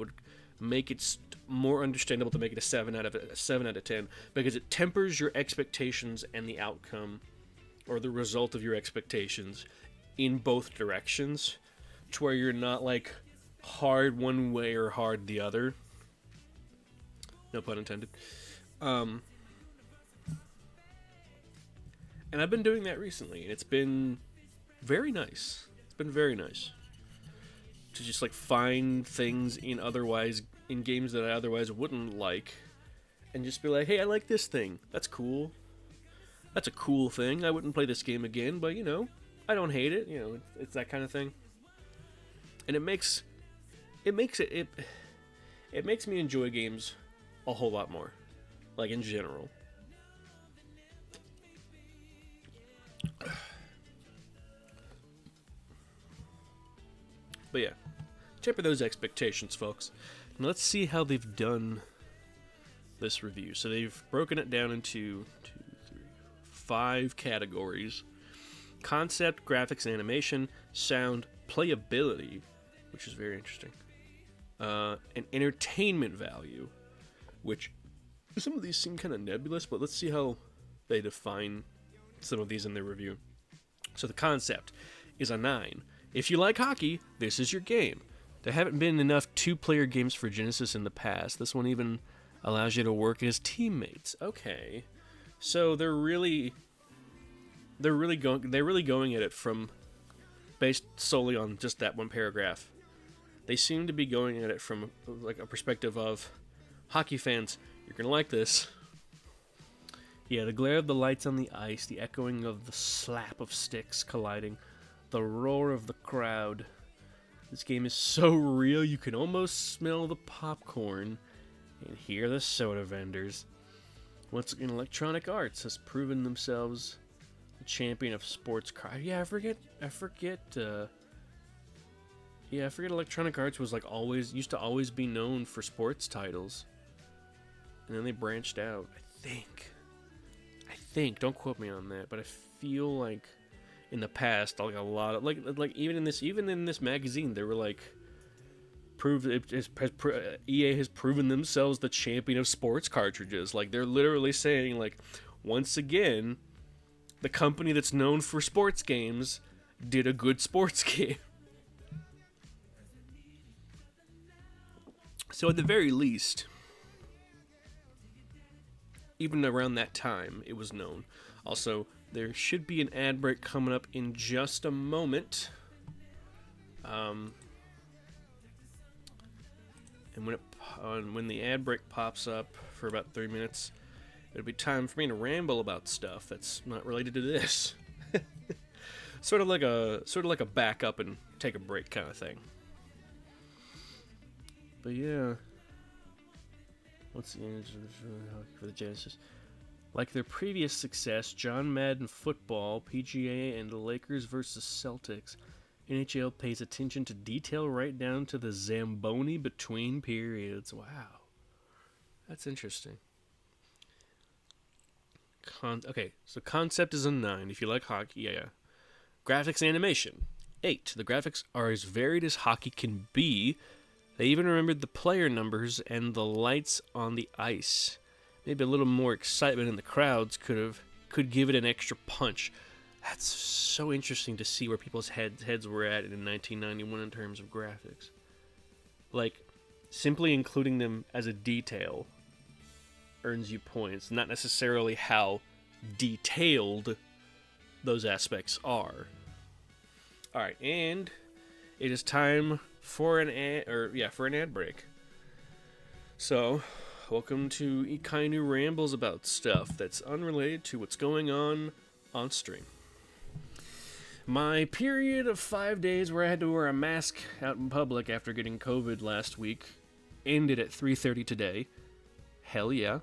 it more understandable to make it a 7 out of 10, because it tempers your expectations and the outcome or the result of your expectations in both directions, to where you're not like hard one way or hard the other. No pun intended. And I've been doing that recently, and it's been very nice. It's been very nice to just like find things in games that I otherwise wouldn't like, and just be like, hey, I like this thing. That's cool. That's a cool thing. I wouldn't play this game again, but I don't hate it. It's that kind of thing. And it makes me enjoy games a whole lot more, like in general. But yeah, temper those expectations, folks. And let's see how they've done this review. So they've broken it down into 5 categories: concept, graphics, animation, sound, playability, which is very interesting, and entertainment value, which some of these seem kind of nebulous, but let's see how they define some of these in their review. So the concept is a 9. If you like hockey, this is your game. There haven't been enough 2-player games for Genesis in the past. This one even allows you to work as teammates. Okay, so they're really going at it from based solely on just that one paragraph. They seem to be going at it from like a perspective of hockey fans. You're gonna like this. Yeah, the glare of the lights on the ice, the echoing of the slap of sticks colliding, the roar of the crowd. This game is so real you can almost smell the popcorn and hear the soda vendors. Once again, Electronic Arts has proven themselves the champion of sports car. Yeah, I forget. Electronic Arts was used to always be known for sports titles, and then they branched out. I think. Don't quote me on that, but I feel like in the past, like a lot of like even in this magazine, they were like, EA has proven themselves the champion of sports cartridges. Like, they're literally saying, like, once again, the company that's known for sports games did a good sports game. So at the very least, even around that time, it was known. Also, there should be an ad break coming up in just a moment. And when the ad break pops up for about 3 minutes, it'll be time for me to ramble about stuff that's not related to this. sort of like a back up and take a break kind of thing. But yeah, what's the image for the Genesis? Like their previous success, John Madden Football, PGA, and the Lakers vs. Celtics, NHL pays attention to detail right down to the Zamboni between periods. Wow. That's interesting. Okay, so concept is a 9. If you like hockey, yeah. Graphics animation, 8. The graphics are as varied as hockey can be. They even remembered the player numbers and the lights on the ice. Maybe a little more excitement in the crowds could give it an extra punch. That's so interesting to see where people's heads were at in 1991 in terms of graphics. Like, simply including them as a detail earns you points, not necessarily how detailed those aspects are. Alright, and it is time for an ad break. So, welcome to Ikainu Rambles about stuff that's unrelated to what's going on stream. My period of 5 days where I had to wear a mask out in public after getting COVID last week ended at 3:30 today. Hell yeah.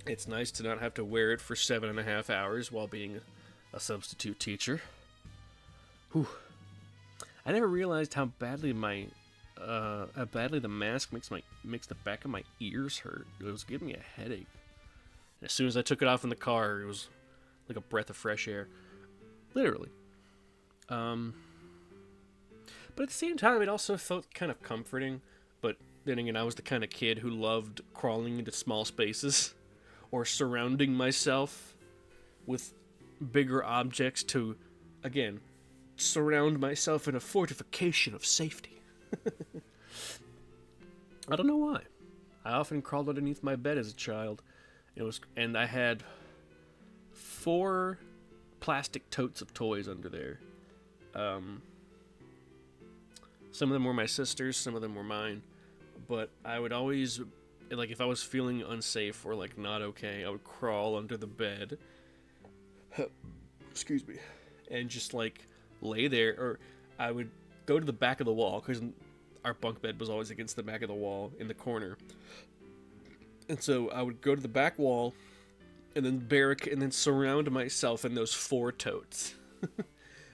It's nice to not have to wear it for 7.5 hours while being a substitute teacher. Whew. I never realized how badly the mask makes the back of my ears hurt. It was giving me a headache. And as soon as I took it off in the car, it was like a breath of fresh air, literally. But at the same time, it also felt kind of comforting. But then again, I was the kind of kid who loved crawling into small spaces or surrounding myself with bigger objects to, again, surround myself in a fortification of safety. I don't know why. I often crawled underneath my bed as a child. And I had 4 plastic totes of toys under there. Some of them were my sister's, some of them were mine. But I would always, like, if I was feeling unsafe or, like, not okay, I would crawl under the bed. Excuse me. And just, like, lay there. Or I would go to the back of the wall, because our bunk bed was always against the back of the wall in the corner. And so I would go to the back wall and then surround myself in those 4 totes.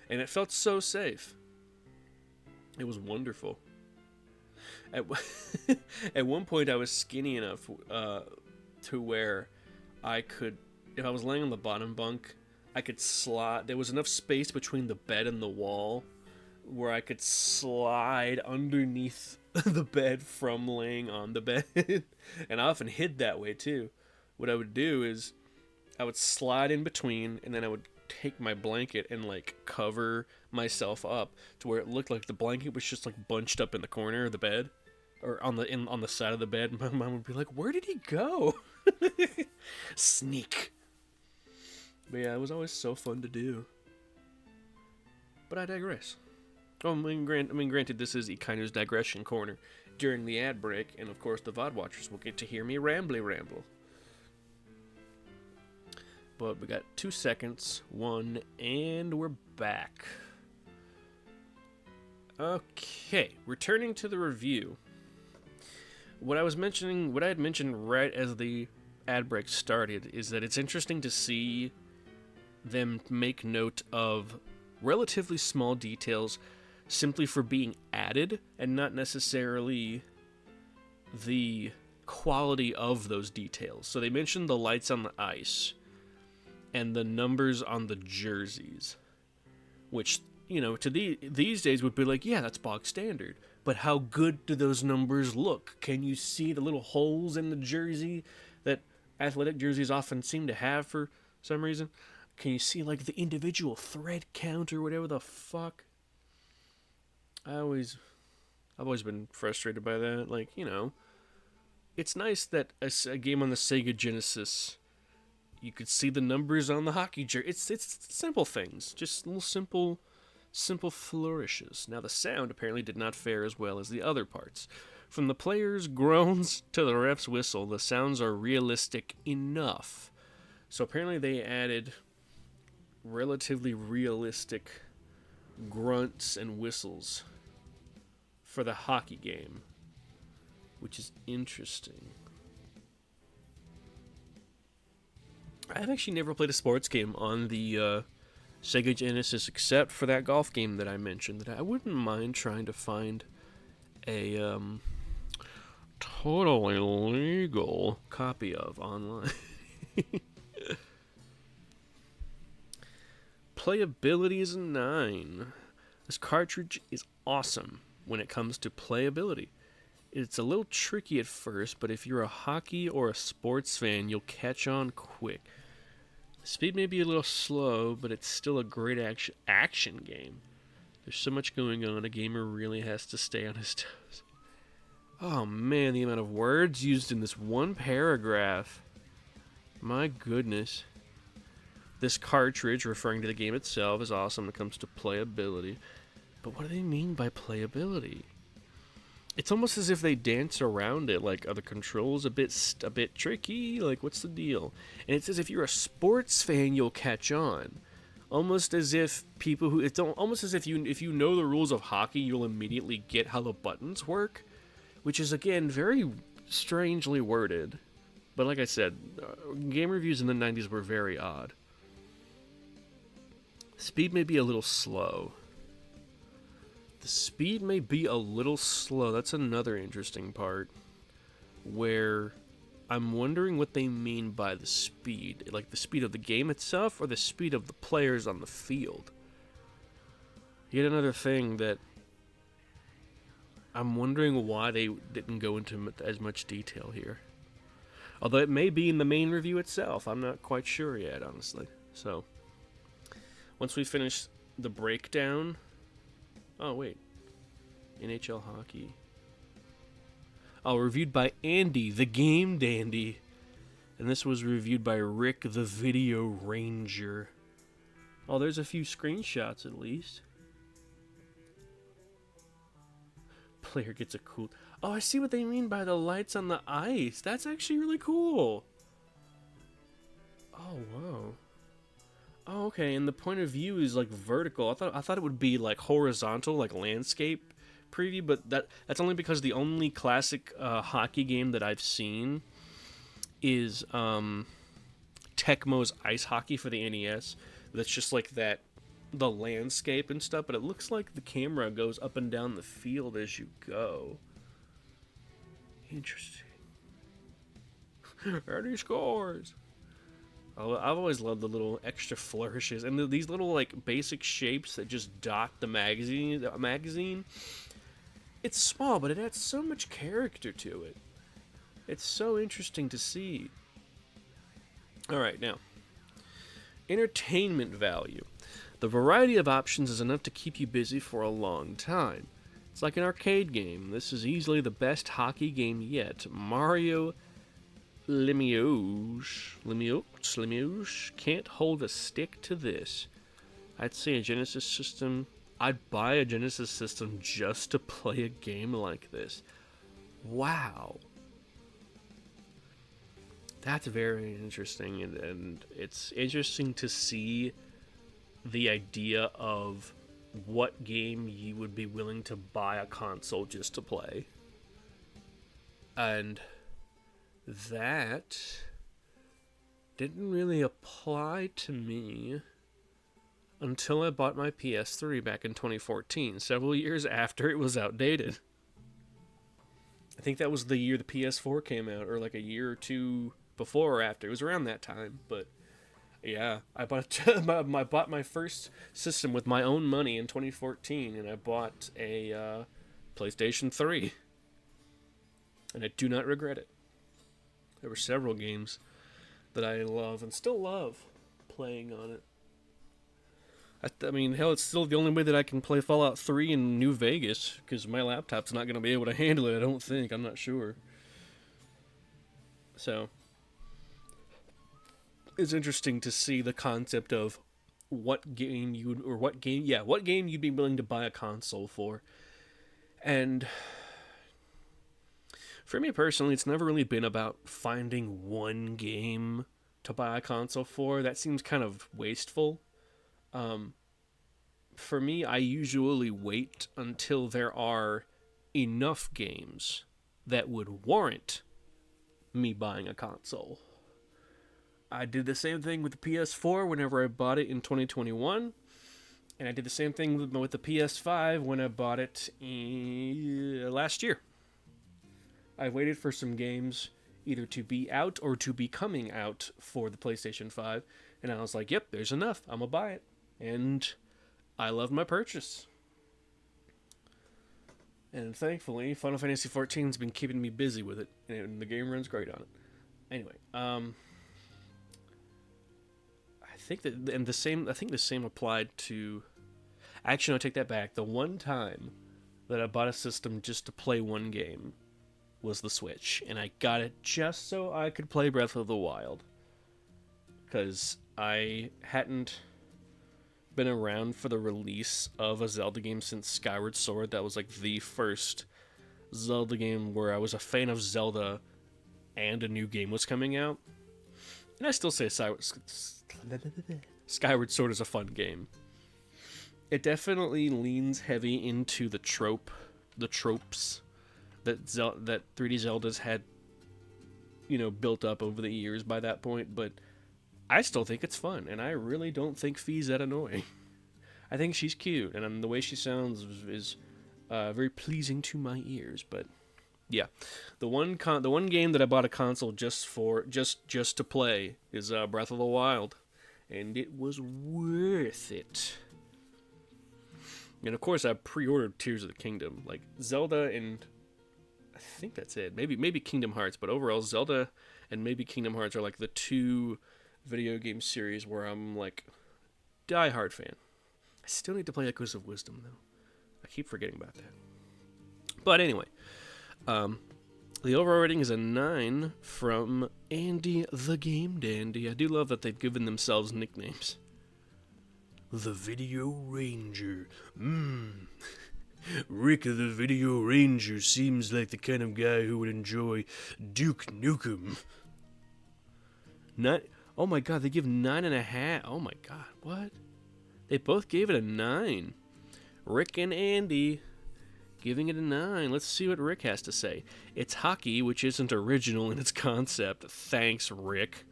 And it felt so safe. It was wonderful. At one point I was skinny enough to where I could, if I was laying on the bottom bunk, I could slide. There was enough space between the bed and the wall where I could slide underneath the bed from laying on the bed. And I often hid that way too. What I would do is I would slide in between, and then I would take my blanket and, like, cover myself up to where it looked like the blanket was just, like, bunched up in the corner of the bed, or on the side of the bed. My mom would be like, "Where did he go?" Sneak. But yeah, it was always so fun to do. But I digress. Oh, granted, this is Ikainu's Digression Corner during the ad break, and of course the VOD watchers will get to hear me ramble. But we got 2 seconds, 1, and we're back. Okay, returning to the review. What I had mentioned right as the ad break started is that it's interesting to see them make note of relatively small details simply for being added, and not necessarily the quality of those details. So they mentioned the lights on the ice and the numbers on the jerseys, which, you know, to these days would be like, yeah, that's bog standard. But how good do those numbers look? Can you see the little holes in the jersey that athletic jerseys often seem to have for some reason? Can you see, like, the individual thread count or whatever the fuck? I've always been frustrated by that. Like, you know, it's nice that a game on the Sega Genesis, you could see the numbers on the hockey jersey. It's simple things, just little simple flourishes. Now, the sound apparently did not fare as well as the other parts. From the players' groans to the ref's whistle, the sounds are realistic enough. So apparently they added relatively realistic grunts and whistles for the hockey game, which is interesting. I've actually never played a sports game on the Sega Genesis except for that golf game that I mentioned, that I wouldn't mind trying to find a totally legal copy of online. Playability is a 9. This cartridge is awesome when it comes to playability. It's a little tricky at first, but if you're a hockey or a sports fan, you'll catch on quick. Speed may be a little slow, but it's still a great action game. There's so much going on, a gamer really has to stay on his toes. Oh man, the amount of words used in this one paragraph. My goodness. This cartridge, referring to the game itself, is awesome when it comes to playability. But what do they mean by playability? It's almost as if they dance around it. Like, are the controls a bit tricky? Like, what's the deal? And it's as if you're a sports fan, you'll catch on. Almost as if people who almost as if you know the rules of hockey, you'll immediately get how the buttons work, which is again very strangely worded. But like I said, game reviews in the 90s were very odd. Speed may be a little slow. The speed may be a little slow. That's another interesting part. Where I'm wondering what they mean by the speed. Like the speed of the game itself or the speed of the players on the field. Yet another thing that I'm wondering why they didn't go into as much detail here. Although it may be in the main review itself. I'm not quite sure yet, honestly. So, once we finish the breakdown... Oh, wait. NHL Hockey. Oh, reviewed by Andy, the Game Dandy. And this was reviewed by Rick, the Video Ranger. Oh, there's a few screenshots at least. Player gets a cool... Oh, I see what they mean by the lights on the ice. That's actually really cool. Oh, wow. Oh, okay, and the point of view is like vertical. I thought it would be like horizontal, like landscape preview, but that's only because the only classic hockey game that I've seen is Tecmo's Ice Hockey for the NES. That's just like that, the landscape and stuff, but it looks like the camera goes up and down the field as you go. Interesting. Ernie scores. I've always loved the little extra flourishes and these little like basic shapes that just dot the magazine. It's small, but it adds so much character to it. It's so interesting to see. All right, now, entertainment value. The variety of options is enough to keep you busy for a long time. It's like an arcade game. This is easily the best hockey game yet. Mario Lemieux can't hold a stick to this. I'd say a Genesis system. I'd buy a Genesis system just to play a game like this. Wow. That's very interesting, and it's interesting to see the idea of what game you would be willing to buy a console just to play. And that didn't really apply to me until I bought my PS3 back in 2014, several years after it was outdated. I think that was the year the PS4 came out, or like a year or two before or after. It was around that time, but yeah, I bought my first system with my own money in 2014, and I bought a PlayStation 3, and I do not regret it. There were several games that I love and still love playing on it. I mean, hell, it's still the only way that I can play Fallout 3 in New Vegas, because my laptop's not going to be able to handle it, I don't think. I'm not sure. So, it's interesting to see the concept of what game you'd be willing to buy a console for. And for me personally, it's never really been about finding one game to buy a console for. That seems kind of wasteful. For me, I usually wait until there are enough games that would warrant me buying a console. I did the same thing with the PS4 whenever I bought it in 2021, and I did the same thing with the PS5 when I bought it last year. I waited for some games either to be out or to be coming out for the PlayStation 5, and I was like, yep, there's enough, I'm gonna buy it. And I love my purchase. And thankfully, Final Fantasy XIV has been keeping me busy with it, and the game runs great on it. Anyway, I think the same applied to. Actually, no, I take that back. The one time that I bought a system just to play one game was the Switch, and I got it just so I could play Breath of the Wild, because I hadn't been around for the release of a Zelda game since Skyward Sword. That was like the first Zelda game where I was a fan of Zelda and a new game was coming out. And I still say Skyward Sword is a fun game. It definitely leans heavy into the tropes that 3D Zeldas had, built up over the years by that point, but I still think it's fun, and I really don't think Fi's that annoying. I think she's cute, and the way she sounds is very pleasing to my ears. But yeah, the one game that I bought a console just to play is Breath of the Wild, and it was worth it. And of course, I pre-ordered Tears of the Kingdom, like Zelda, and I think that's it. Maybe Kingdom Hearts, but overall, Zelda and maybe Kingdom Hearts are like the two video game series where I'm like die-hard fan. I still need to play Echoes of Wisdom though. I keep forgetting about that. But anyway, the overall rating is a 9 from Andy the Game Dandy. I do love that they've given themselves nicknames. The Video Ranger. Rick the Video Ranger seems like the kind of guy who would enjoy Duke Nukem. Oh my god, they give 9.5. Oh my god, what? They both gave it a 9. Rick and Andy giving it a 9. Let's see what Rick has to say. It's hockey, which isn't original in its concept. Thanks, Rick.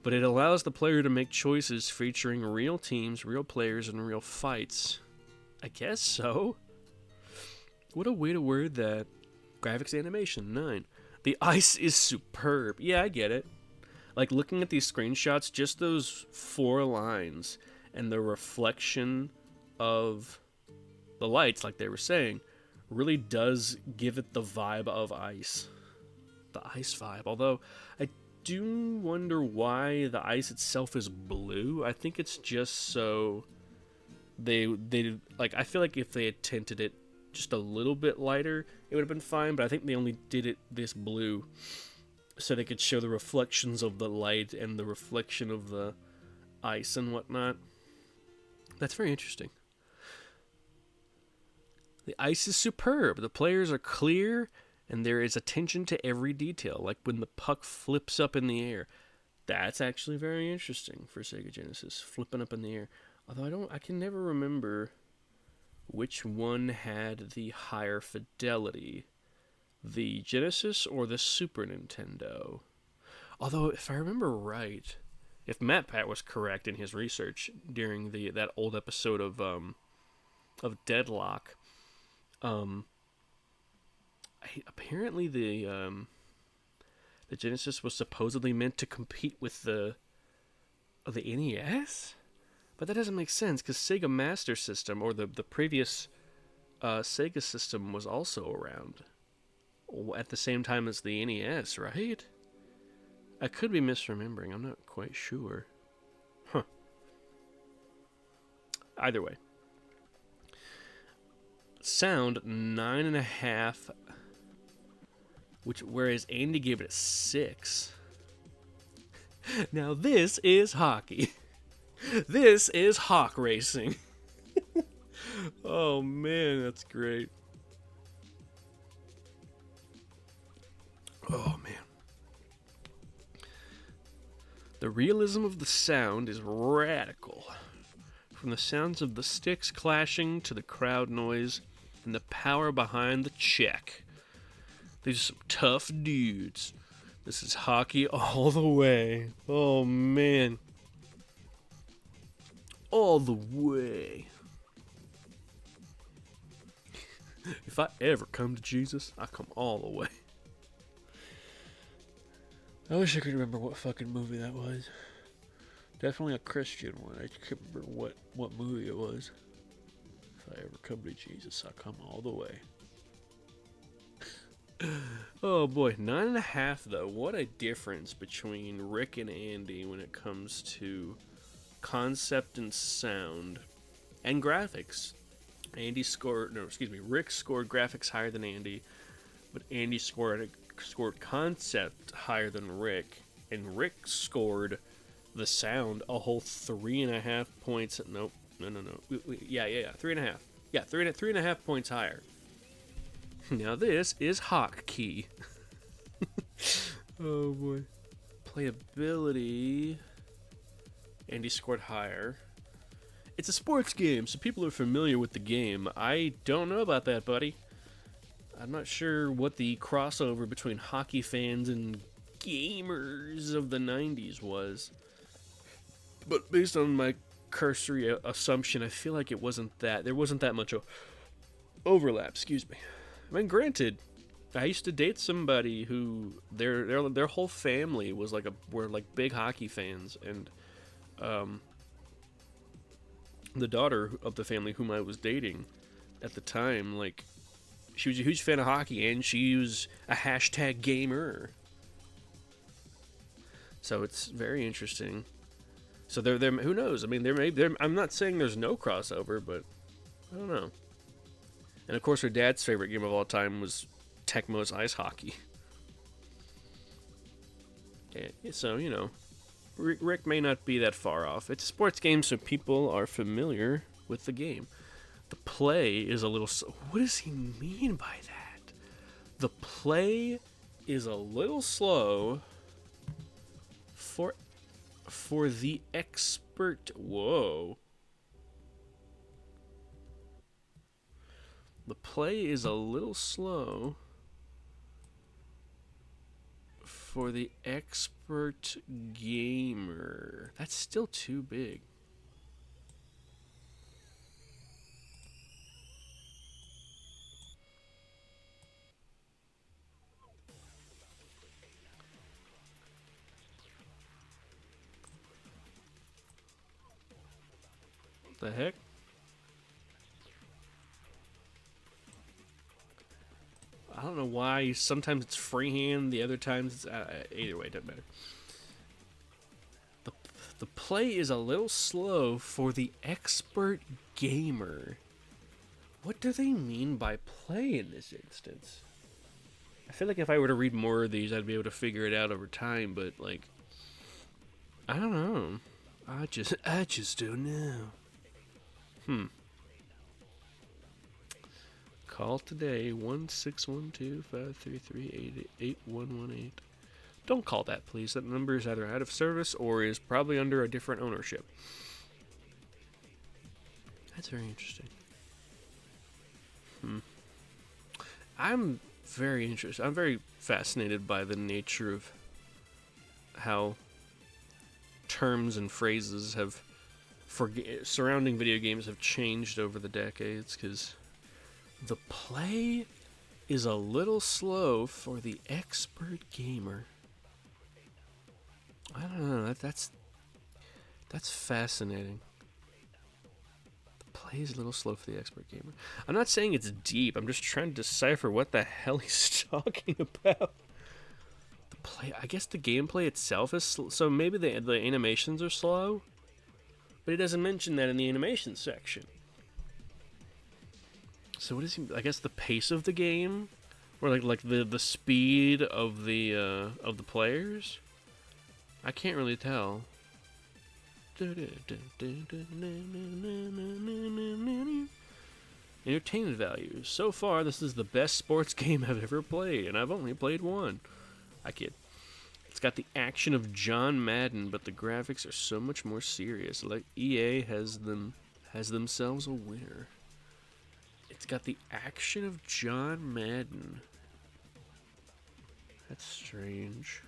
But it allows the player to make choices featuring real teams, real players, and real fights. I guess so. What a way to word that. Graphics animation, 9. The ice is superb. Yeah, I get it. Like, looking at these screenshots, just those 4 lines and the reflection of the lights, like they were saying, really does give it the vibe of ice. The ice vibe. Although, I do wonder why the ice itself is blue. I think it's just so they like, I feel like if they had tinted it just a little bit lighter, it would have been fine, but I think they only did it this blue so they could show the reflections of the light and the reflection of the ice and whatnot. That's very interesting. The ice is superb. The players are clear, and there is attention to every detail, like when the puck flips up in the air. That's actually very interesting for Sega Genesis, flipping up in the air. Although I can never remember which one had the higher fidelity, the Genesis or the Super Nintendo. Although, if I remember right, if MatPat was correct in his research during that old episode of Deadlock, apparently the Genesis was supposedly meant to compete with the NES, but that doesn't make sense because Sega Master System, or the previous Sega system, was also around at the same time as the NES, right? I could be misremembering. I'm not quite sure. Huh. Either way. Sound 9.5, whereas Andy gave it a 6. Now this is hockey. This is hawk racing. Oh man, that's great. Oh man. The realism of the sound is radical. From the sounds of the sticks clashing to the crowd noise and the power behind the check. These are some tough dudes. This is hockey all the way. Oh man. All the way. If I ever come to Jesus, I come all the way. I wish I could remember what fucking movie that was. Definitely a Christian one. I can't remember what movie it was. If I ever come to Jesus, I come all the way. Oh boy, 9.5 though. What a difference between Rick and Andy when it comes to concept and sound and graphics. Rick scored graphics higher than Andy, but Andy scored concept higher than Rick, and Rick scored the sound a whole 3.5 points. Nope, no. Yeah, 3.5. Yeah, 3.5 points higher. Now this is hotkey. Oh boy. Playability. Andy scored higher. It's a sports game, so people are familiar with the game. I don't know about that, buddy. I'm not sure what the crossover between hockey fans and gamers of the 90s was. But based on my cursory assumption, I feel like it wasn't that. There wasn't that much overlap, excuse me. I mean, granted, I used to date somebody who their whole family was were big hockey fans, and the daughter of the family whom I was dating at the time, she was a huge fan of hockey, and she was a hashtag gamer. So it's very interesting. So they're who knows? I mean, I'm not saying there's no crossover, but I don't know. And of course, her dad's favorite game of all time was Tecmo's Ice Hockey. So, Rick may not be that far off. It's a sports game, so people are familiar with the game. The play is a little... What does he mean by that? The play is a little slow for the expert... Whoa. The play is a little slow for the expert gamer. That's still too big. The heck? I don't know why. Sometimes it's freehand, the other times it's... either way, it doesn't matter. The play is a little slow for the expert gamer. What do they mean by play in this instance? I feel like if I were to read more of these, I'd be able to figure it out over time, but, I don't know. I just don't know. Call today, 1-612-533-8118. Don't call that, please. That number is either out of service or is probably under a different ownership. That's very interesting. I'm very interested. I'm very fascinated by the nature of how terms and phrases surrounding video games have changed over the decades, because the play is a little slow for the expert gamer. I don't know. That's fascinating. The play is a little slow for the expert gamer. I'm not saying it's deep. I'm just trying to decipher what the hell he's talking about. The play. I guess the gameplay itself is so maybe the animations are slow, but he doesn't mention that in the animation section. So what is he? I guess the pace of the game, or like the speed of the players. I can't really tell. Entertainment value. So far, this is the best sports game I've ever played, and I've only played one. I kid. It's got the action of John Madden, but the graphics are so much more serious. Like EA has themselves a winner. It's got the action of John Madden. That's strange.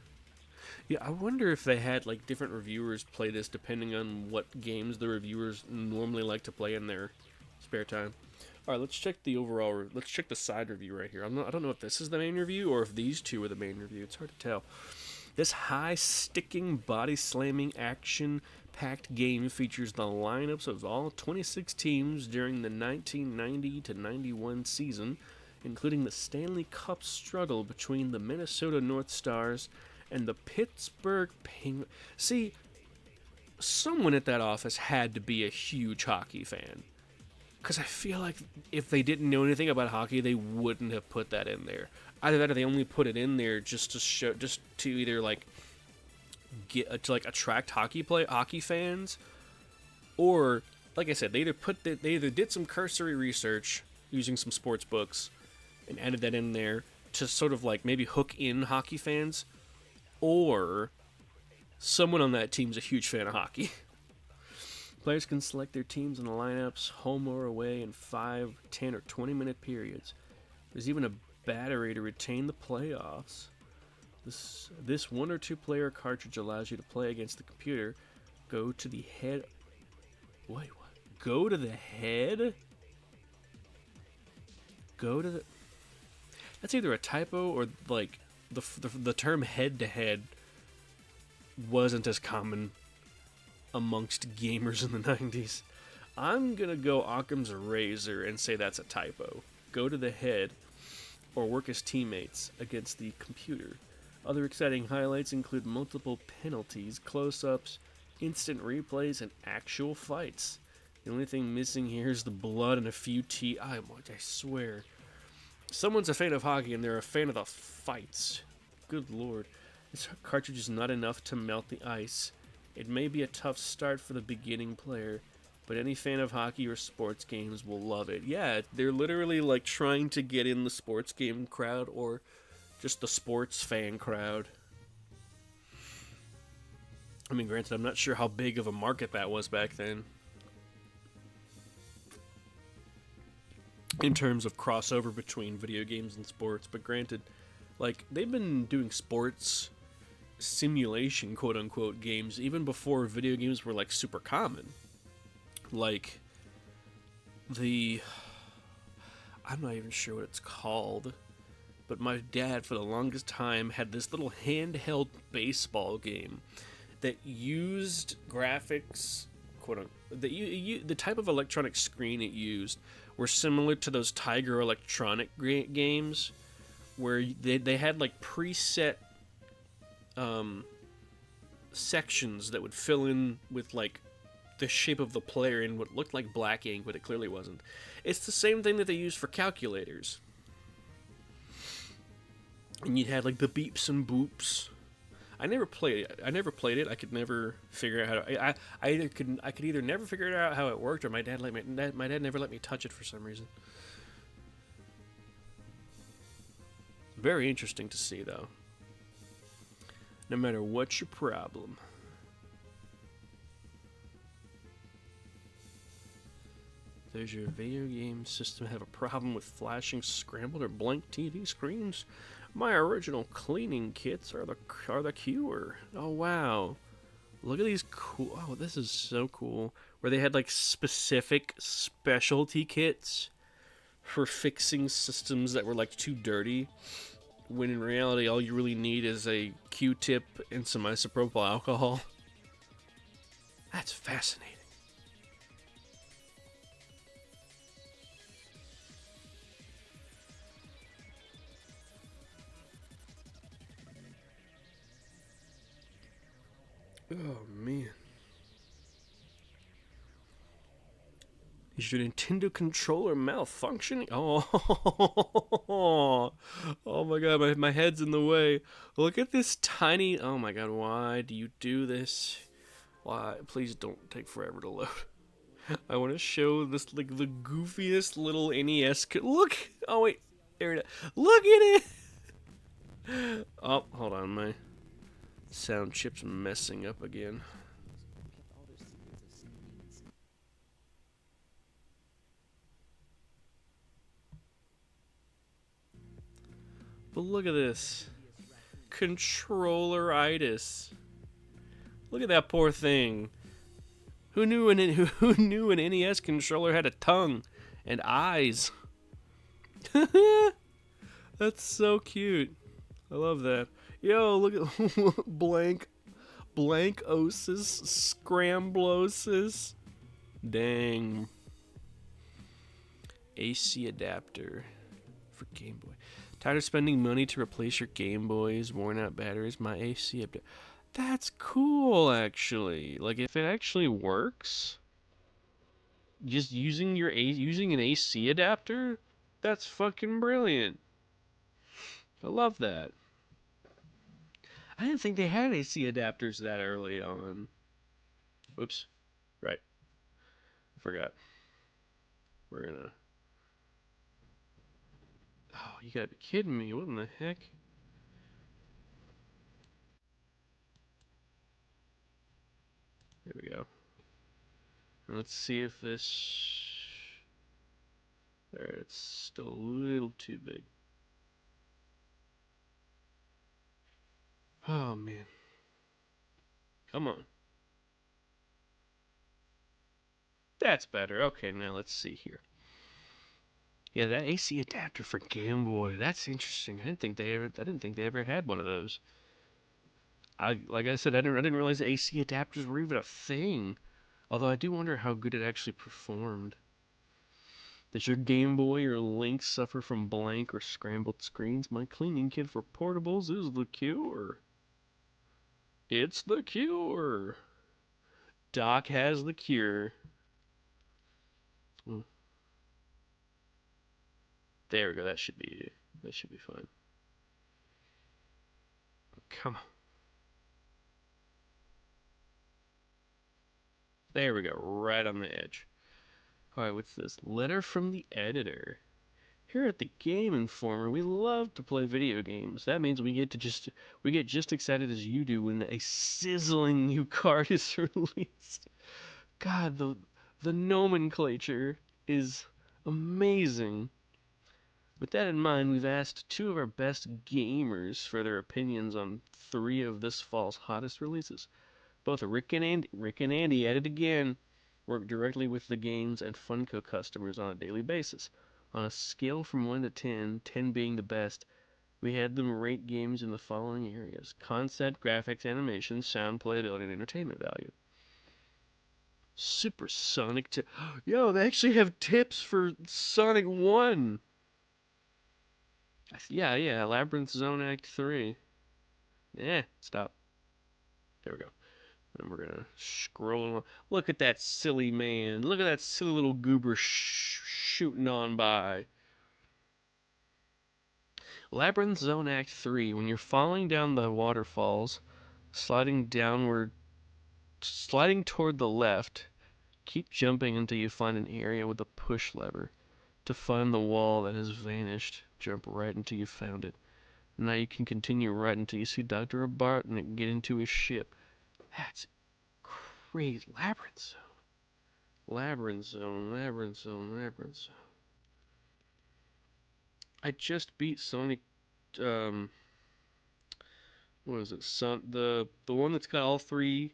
Yeah, I wonder if they had different reviewers play this depending on what games the reviewers normally like to play in their spare time. All right, let's check the overall. Let's check the side review right here. I don't know if this is the main review or if these two are the main review. It's hard to tell. This high-sticking, body-slamming, action-packed game features the lineups of all 26 teams during the 1990 to 91 season, including the Stanley Cup struggle between the Minnesota North Stars and the Pittsburgh Penguins. See, someone at that office had to be a huge hockey fan. Because I feel like if they didn't know anything about hockey, they wouldn't have put that in there. Either that or they only put it in there just to either attract hockey fans, or like I said, they either did some cursory research using some sports books and added that in there to sort of like maybe hook in hockey fans, or someone on that team's a huge fan of hockey. Players can select their teams in the lineups, home or away, in 5, 10, or 20-minute periods. There's even a battery to retain the playoffs. This one or two player cartridge allows you to play against the computer. Go to the head. Wait, what? Go to the head? Go to the. That's either a typo or like the term head to head wasn't as common amongst gamers in the 90s. I'm gonna go Occam's razor and say that's a typo. Go to the head or work as teammates against the computer. Other exciting highlights include multiple penalties, close-ups, instant replays, and actual fights. The only thing missing here is the blood and a few I swear. Someone's a fan of hockey and they're a fan of the fights. Good lord. This cartridge is not enough to melt the ice. It may be a tough start for the beginning player, but any fan of hockey or sports games will love it. Yeah, they're literally like trying to get in the sports game crowd or just the sports fan crowd. I mean, granted, I'm not sure how big of a market that was back then in terms of crossover between video games and sports, but granted, like, they've been doing sports simulation, quote-unquote, games even before video games were, like, super common. Like, I'm not even sure what it's called, but my dad, for the longest time, had this little handheld baseball game that used graphics, quote-unquote, the type of electronic screen it used were similar to those Tiger Electronic games, where they had like preset sections that would fill in with like the shape of the player in what looked like black ink, but it clearly wasn't. It's the same thing that they use for calculators. And you had like the beeps and boops. I never played it. I could never figure out how to. I could either never figure out how it worked, or my dad never let me touch it for some reason. Very interesting to see, though. No matter what's your problem. Does your video game system have a problem with flashing scrambled or blank TV screens? My original cleaning kits are the cure. Oh wow. Look at these cool. Oh, this is so cool. Where they had like specific specialty kits for fixing systems that were like too dirty, when in reality all you really need is a Q-tip and some isopropyl alcohol. That's fascinating. Oh man. Is your Nintendo controller malfunctioning? Oh, oh my god, my head's in the way. Look at this tiny. Oh my god, why do you do this? Why? Please don't take forever to load. I want to show this, like, the goofiest little NES. Look! Oh wait, there it is. Look at it! Oh, hold on, my sound chip's messing up again. But look at this. Controlleritis. Look at that poor thing. Who knew an NES controller had a tongue and eyes? That's so cute. I love that. Yo, look at blankosis, scramblosis. Dang. AC adapter for Game Boy. Tired of spending money to replace your Game Boy's worn out batteries? My AC adapter. That's cool, actually. Like, if it actually works, just using an AC adapter, that's fucking brilliant. I love that. I didn't think they had AC adapters that early on. Oops. Right. Forgot. We're gonna. Oh you gotta be kidding me. What in the heck? There we go. Let's see if this... There, it's still a little too big. Oh, man. Come on. That's better. Okay, now let's see here. Yeah, that AC adapter for Game Boy. That's interesting. I didn't think they ever had one of those. Like I said, I didn't realize AC adapters were even a thing. Although I do wonder how good it actually performed. Does your Game Boy or Link suffer from blank or scrambled screens? My cleaning kit for portables is the cure. It's the cure. Doc has the cure. Mm, there we go. That should be fine. Come on. There we go. Right on the edge. All right, what's this? Letter from the editor. Here at the Game Informer, we love to play video games. That means we get just excited as you do when a sizzling new card is released. God, the nomenclature is amazing. With that in mind, we've asked two of our best gamers for their opinions on three of this fall's hottest releases. Both Rick and Andy at it again, work directly with the games and Funko customers on a daily basis. On a scale from 1 to 10, 10 being the best, we had them rate games in the following areas: concept, graphics, animation, sound, playability, and entertainment value. Supersonic tip. Yo, they actually have tips for Sonic 1. Yeah, Labyrinth Zone Act 3. Stop. There we go. And we're gonna scroll along. Look at that silly man. Look at that silly little goober shooting on by. Labyrinth Zone Act 3. When you're falling down the waterfalls, sliding toward the left, keep jumping until you find an area with a push lever. To find the wall that has vanished, jump right until you found it. Now you can continue right until you see Dr. Robotnik and get into his ship. That's crazy. Labyrinth Zone. Labyrinth Zone, Labyrinth Zone, Labyrinth Zone. I just beat Sonic, um, what is it? The one that's got all 3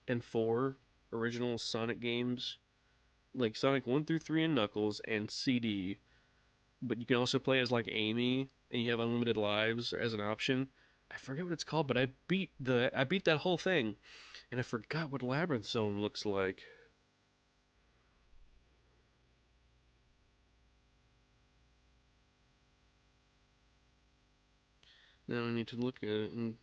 and 4 original Sonic games, like Sonic 1 through 3 and Knuckles and CD. But you can also play as like Amy, and you have unlimited lives as an option. I forget what it's called, but I beat that whole thing, and I forgot what Labyrinth Zone looks like. Now I need to look at it. And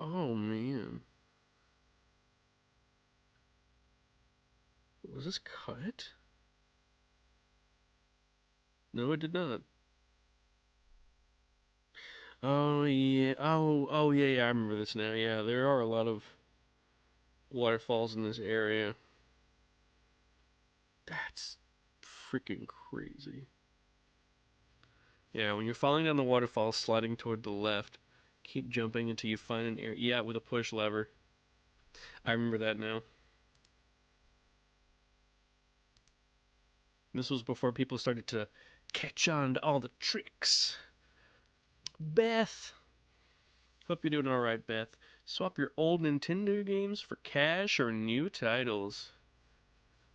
oh man, was this cut? No, it did not. Oh yeah. Oh yeah, yeah. I remember this now. Yeah, there are a lot of waterfalls in this area. That's freaking crazy. Yeah, when you're falling down the waterfall, sliding toward the left, keep jumping until you find an area. Yeah, with a push lever. I remember that now. This was before people started to catch on to all the tricks. Beth, hope you're doing all right, Beth. Swap your old Nintendo games for cash or new titles.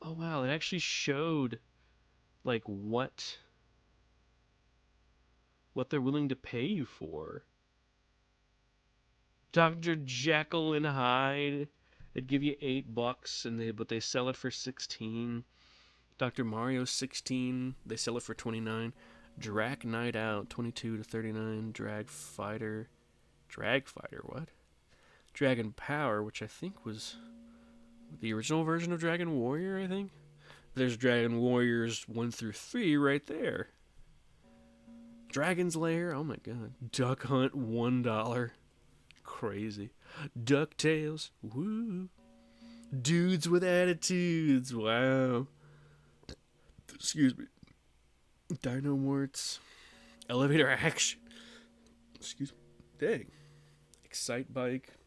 Oh wow, it actually showed like what they're willing to pay you for. Dr. Jekyll and Hyde, they'd give you $8 but they sell it for 16. Dr. Mario 16, they sell it for 29. Drac Night Out 22 to 39. Drag Fighter, what? Dragon Power, which I think was the original version of Dragon Warrior, I think. There's Dragon Warriors 1 through 3 right there. Dragon's Lair, oh my god. Duck Hunt, $1. Crazy. DuckTales, woo. Dudes with Attitudes, wow. Excuse me. Dynamorts. Elevator action. Excuse me. Dang. Excite Bike.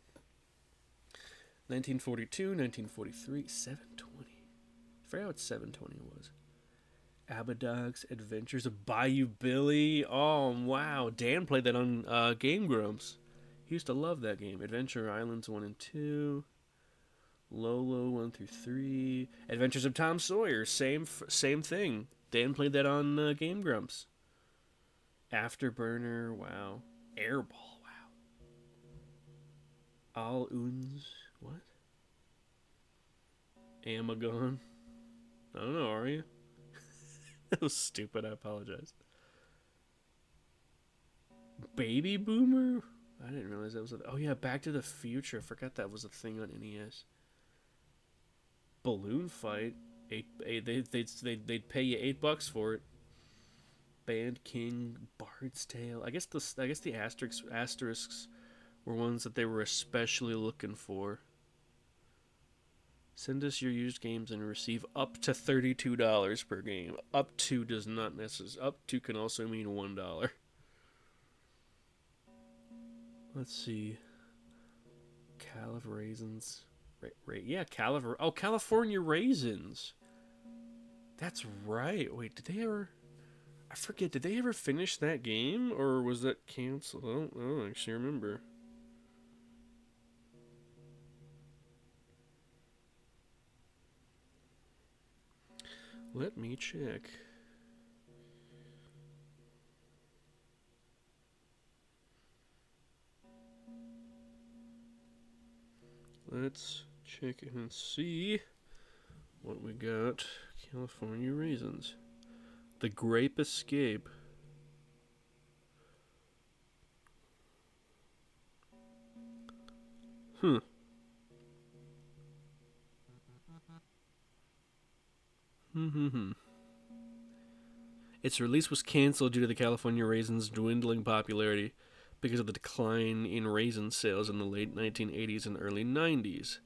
1942, 1943, 720. I forgot what 720 was. Abadogs, Adventures of Bayou Billy. Oh, wow. Dan played that on Game Grumps. He used to love that game. Adventure Islands 1 and 2. Lolo 1 through 3. Adventures of Tom Sawyer. Same thing. Dan played that on Game Grumps. Afterburner. Wow. Airball. Wow. All Uns. What? Amagon. I don't know, are you? That was stupid, I apologize. Baby Boomer? I didn't realize that was a... Oh yeah, Back to the Future. I forgot that was a thing on NES. Balloon Fight. They'd pay you $8 for it. Band King, Bard's Tale. I guess the asterisks were ones that they were especially looking for. Send us your used games and receive up to $32 per game. Up to does not necessarily... Up to can also mean $1. Let's see. California Raisins. Yeah, California Raisins. That's right. Wait, did they ever... I forget, did they ever finish that game? Or was that canceled? I don't actually remember. Let me check. Let's check and see what we got. California Raisins. The Grape Escape. Hmm. Its release was canceled due to the California Raisins' dwindling popularity because of the decline in raisin sales in the late 1980s and early 90s.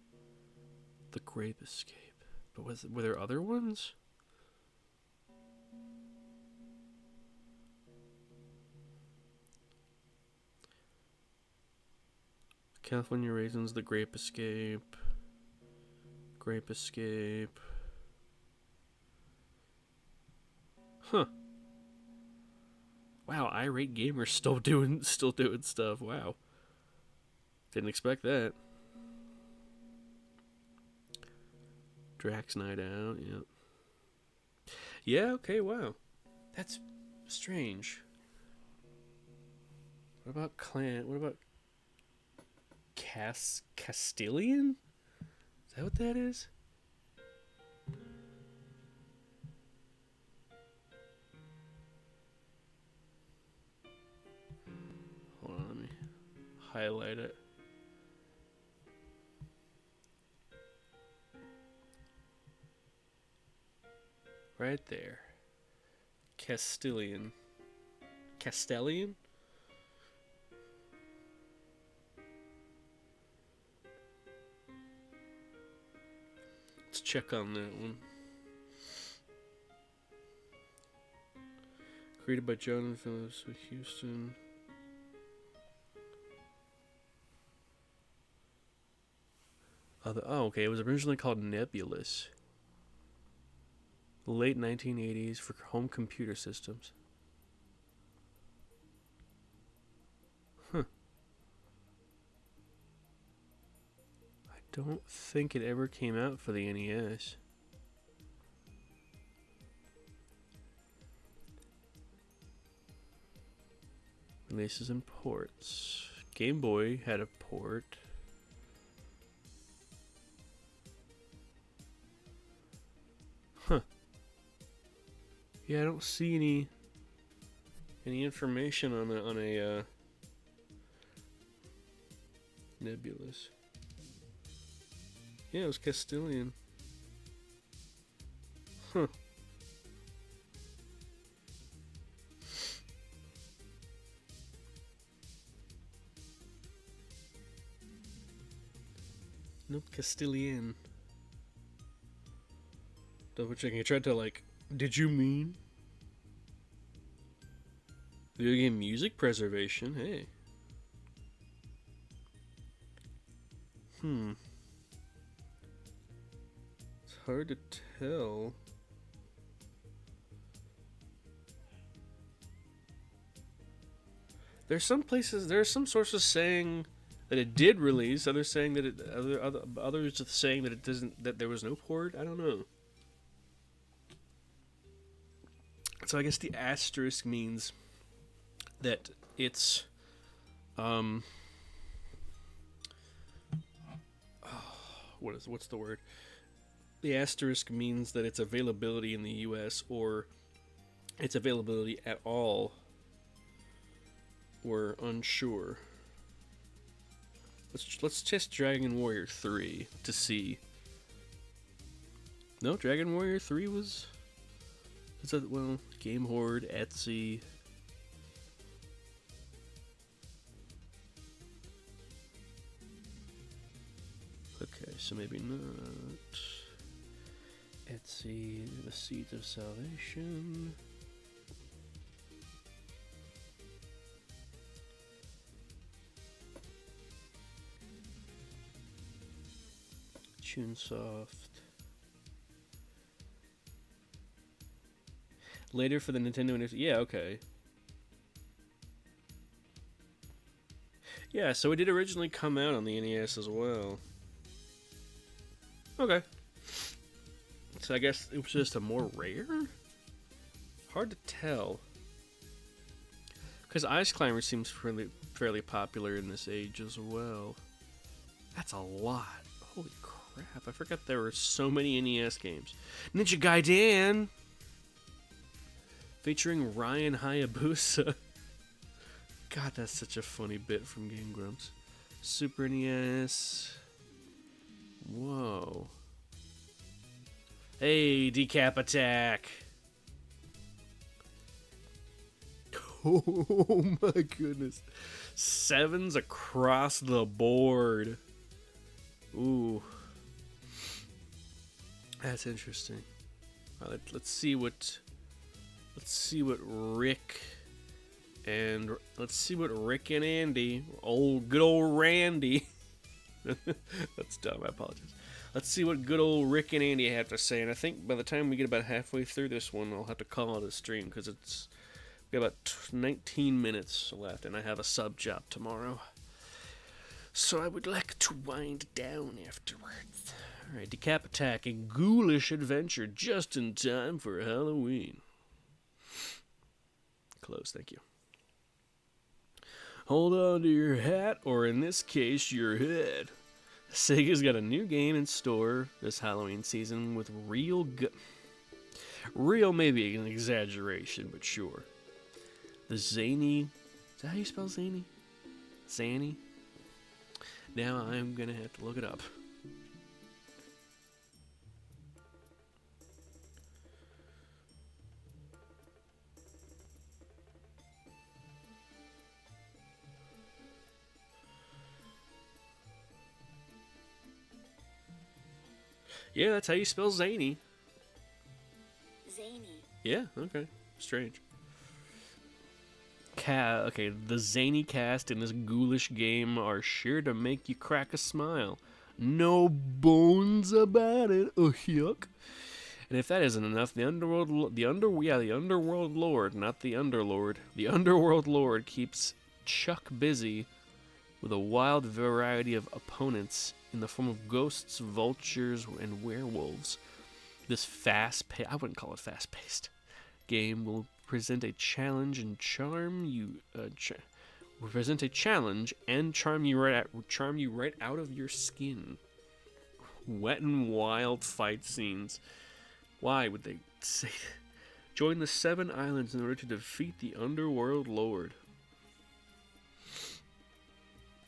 The Grape Escape. But were there other ones? California Raisins, The Grape Escape. Grape Escape. Huh. Wow, Irate Gamer still doing stuff. Wow. Didn't expect that. Drax Night Out, yep. Yeah, okay, wow. That's strange. What about Castilian? Is that what that is? Hold on, let me highlight it. Right there. Castilian. Castellian? Let's check on that one. Created by John Phillips of Houston. Okay. It was originally called Nebulous. Late 1980s for home computer systems. Huh. I don't think it ever came out for the NES. Releases and ports. Game Boy had a port. Huh. Yeah, I don't see any information on a Nebulous. Yeah, it was Castilian. Huh. Nope, Castilian. Double checking. I tried to did you mean? Video game music preservation. Hey. It's hard to tell. There's some places, there are some sources saying that it did release. Others saying that it, others saying that it doesn't, that there was no port. I don't know. So I guess the asterisk means that it's, what's the word? The asterisk means that its availability in the U.S. or its availability at all were unsure. Let's test Dragon Warrior 3 to see. No, Dragon Warrior 3 was... well, Game Horde, Etsy... Okay, so maybe not. Etsy, the Seeds of Salvation. Chunsoft. Later for the Nintendo and yeah, okay. Yeah, so it did originally come out on the NES as well. Okay. So I guess it was just a more rare? Hard to tell. Because Ice Climber seems fairly popular in this age as well. That's a lot. Holy crap, I forgot there were so many NES games. Ninja Gaiden! Featuring Ryan Hayabusa. God, that's such a funny bit from Game Grumps. Super NES. Whoa. Hey, Decap Attack! Oh my goodness. 7s across the board. Ooh. That's interesting. Let's see what Rick and Andy, good old Randy. That's dumb, I apologize. Let's see what good old Rick and Andy have to say, and I think by the time we get about halfway through this one, I'll have to call out the stream, because we got about 19 minutes left, and I have a sub job tomorrow. So I would like to wind down afterwards. Alright, Decap Attack, a ghoulish adventure just in time for Halloween. Close, thank you. Hold on to your hat, or in this case, your head. Sega's got a new game in store this Halloween season with real maybe an exaggeration, but sure. The Zany... Is that how you spell Zany? Zany? Now I'm gonna have to look it up. Yeah, that's how you spell Zany. Zany. Yeah, okay. Strange. Okay, the Zany cast in this ghoulish game are sure to make you crack a smile. No bones about it. Oh, yuck. And if that isn't enough, the Underworld Lord, not the Underlord. The Underworld Lord keeps Chuck busy with a wild variety of opponents in the form of ghosts, vultures, and werewolves. This I wouldn't call it fast-paced game will present a challenge and charm you right out of your skin. Wet and wild fight scenes. Why would they say that? Join the 7 islands in order to defeat the Underworld Lord.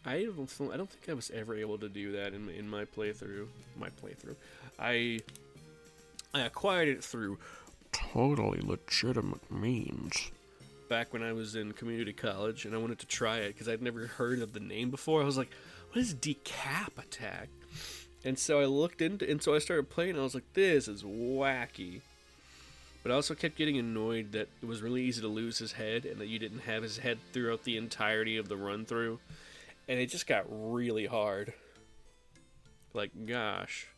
I don't think I was ever able to do that in my playthrough. I acquired it through totally legitimate means back when I was in community college, and I wanted to try it because I'd never heard of the name before. I was like, what is Decap Attack? And so I looked into, and so I started playing, and I was like, this is wacky. But I also kept getting annoyed that it was really easy to lose his head and that you didn't have his head throughout the entirety of the run through. And it just got really hard. Like, gosh.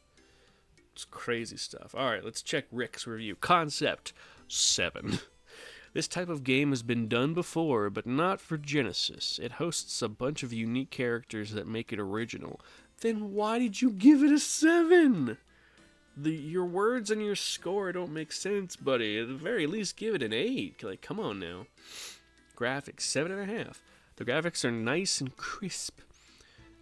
It's crazy stuff. Alright, let's check Rick's review. Concept 7. This type of game has been done before, but not for Genesis. It hosts a bunch of unique characters that make it original. Then why did you give it a 7? Your words and your score don't make sense, buddy. At the very least, give it an 8. Like, come on now. Graphics, 7.5. The graphics are nice and crisp,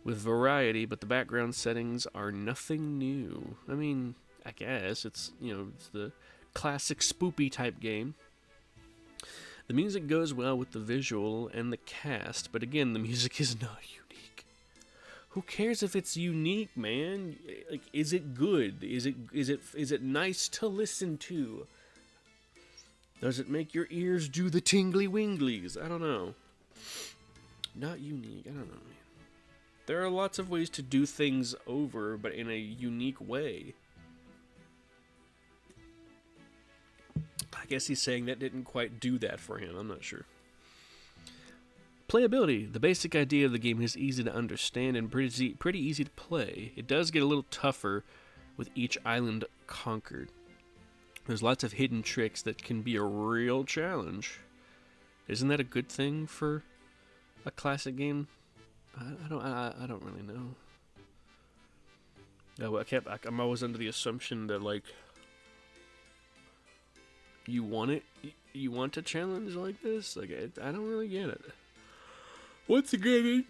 with variety, but the background settings are nothing new. I mean, I guess it's, it's the classic spoopy type game. The music goes well with the visual and the cast, but again, the music is not unique. Who cares if it's unique, man? Like, is it good? Is it nice to listen to? Does it make your ears do the tingly winglies? I don't know. Not unique. I don't know, man. There are lots of ways to do things over, but in a unique way. I guess he's saying that didn't quite do that for him. I'm not sure. Playability. The basic idea of the game is easy to understand and pretty easy to play. It does get a little tougher with each island conquered. There's lots of hidden tricks that can be a real challenge. Isn't that a good thing for a classic game? I don't really know. I'm always under the assumption that, like, you want a challenge like this? Like, I don't really get it. Once again,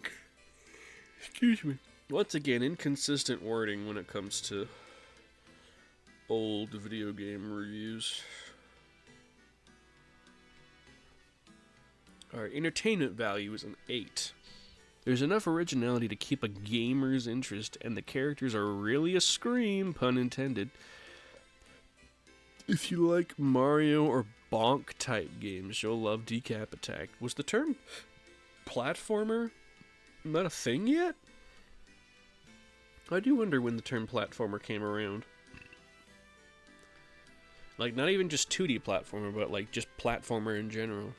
inconsistent wording when it comes to old video game reviews. Alright, entertainment value is an 8. There's enough originality to keep a gamer's interest, and the characters are really a scream, pun intended. If you like Mario or Bonk type games, you'll love Decap Attack. Was the term platformer not a thing yet? I do wonder when the term platformer came around. Like, not even just 2D platformer, but like just platformer in general.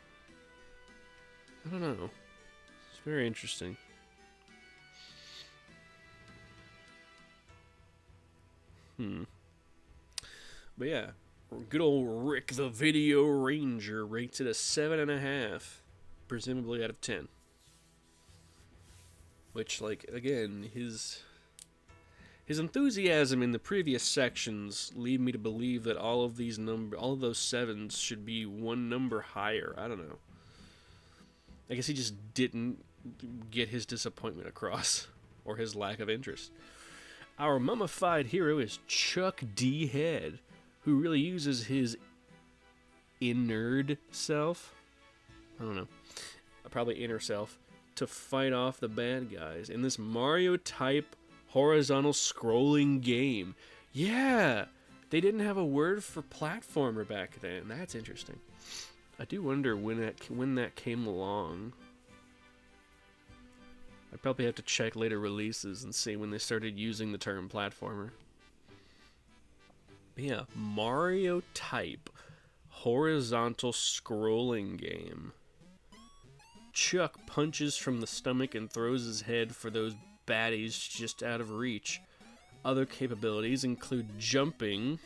I don't know. It's very interesting. But yeah, good old Rick the Video Ranger rates it a 7.5, presumably out of 10. Which, like, again, his enthusiasm in the previous sections lead me to believe that all of those 7s should be one number higher. I don't know. I guess he just didn't get his disappointment across, or his lack of interest. Our mummified hero is Chuck D. Head, who really uses his inner self, I don't know, probably inner self, to fight off the bad guys in this Mario-type horizontal scrolling game. Yeah, they didn't have a word for platformer back then. That's interesting. I do wonder when that came along. I'd probably have to check later releases and see when they started using the term platformer. But yeah, Mario-type horizontal scrolling game. Chuck punches from the stomach and throws his head for those baddies just out of reach. Other capabilities include jumping.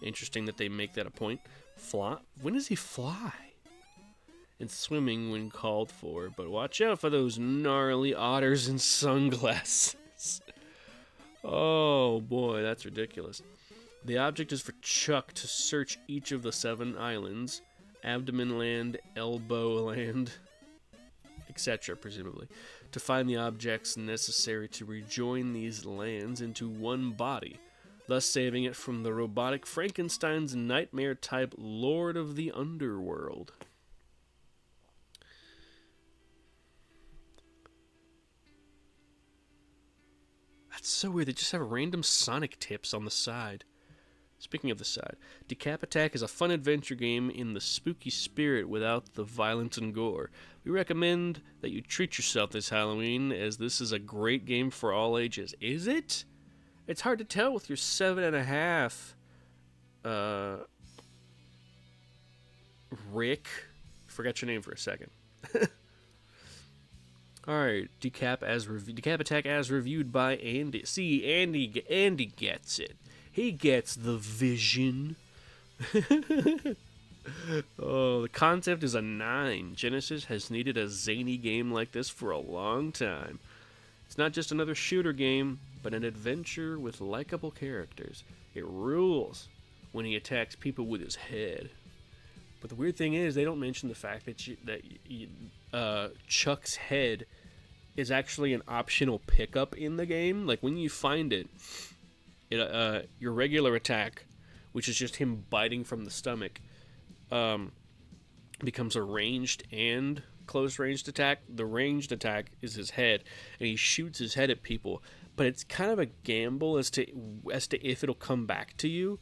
Interesting that they make that a point. Fly. When does he fly? And swimming when called for. But watch out for those gnarly otters in sunglasses. Oh boy, that's ridiculous. The object is for Chuck to search each of the 7 islands. Abdomen Land, Elbow Land, etc., presumably, to find the objects necessary to rejoin these lands into one body, thus saving it from the robotic Frankenstein's nightmare-type Lord of the Underworld. That's so weird. They just have random Sonic tips on the side. Speaking of the side, Decap Attack is a fun adventure game in the spooky spirit without the violence and gore. We recommend that you treat yourself this Halloween, as this is a great game for all ages. Is it? It's hard to tell with your 7.5 Rick. Forgot your name for a second. All right, Decap Attack as reviewed by Andy. See, Andy gets it. He gets the vision. Oh, the concept is a 9. Genesis has needed a zany game like this for a long time. It's not just another shooter game, but an adventure with likable characters. It rules when he attacks people with his head. But the weird thing is, they don't mention the fact that Chuck's head is actually an optional pickup in the game. Like, when you find it, your regular attack, which is just him biting from the stomach, becomes a ranged and close-ranged attack. The ranged attack is his head, and he shoots his head at people. But it's kind of a gamble as to if it'll come back to you.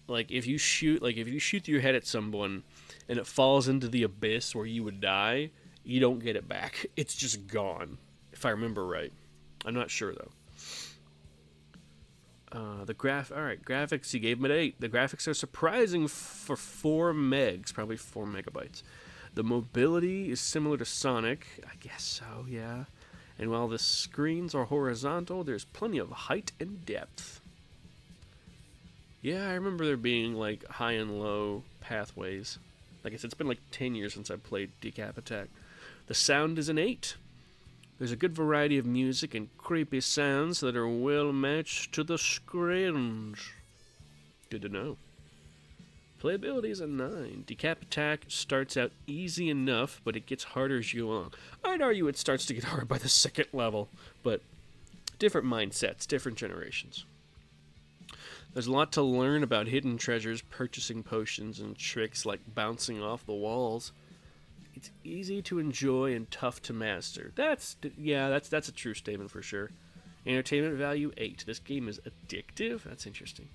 Like if you shoot your head at someone and it falls into the abyss where you would die, you don't get it back. It's just gone, if I remember right. I'm not sure though. Graphics, he gave him an 8. The graphics are surprising for 4 megs, probably 4 megabytes. The mobility is similar to Sonic, I guess so, yeah. And while the screens are horizontal, there's plenty of height and depth. Yeah, I remember there being like high and low pathways. Like I said, it's been like 10 years since I played Decap Attack. The sound is an 8. There's a good variety of music and creepy sounds that are well matched to the screens. Good to know. Playability is a 9. Decap Attack starts out easy enough, but it gets harder as you go along. I'd argue it starts to get hard by the second level, but different mindsets, different generations. There's a lot to learn about hidden treasures, purchasing potions, and tricks like bouncing off the walls. It's easy to enjoy and tough to master. That's a true statement for sure. Entertainment value 8. This game is addictive. That's interesting.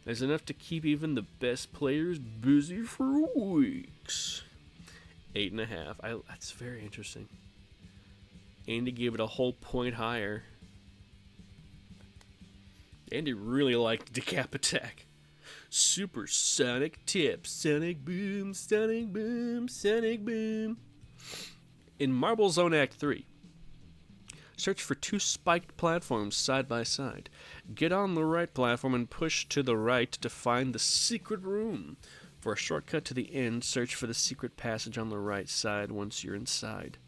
There's enough to keep even the best players busy for weeks. 8.5. That's very interesting. Andy gave it a whole point higher. Andy really liked Decap Attack. Supersonic tip. Sonic boom, sonic boom, sonic boom. In Marble Zone Act 3, search for 2 spiked platforms side by side. Get on the right platform and push to the right to find the secret room. For a shortcut to the end, search for the secret passage on the right side once you're inside.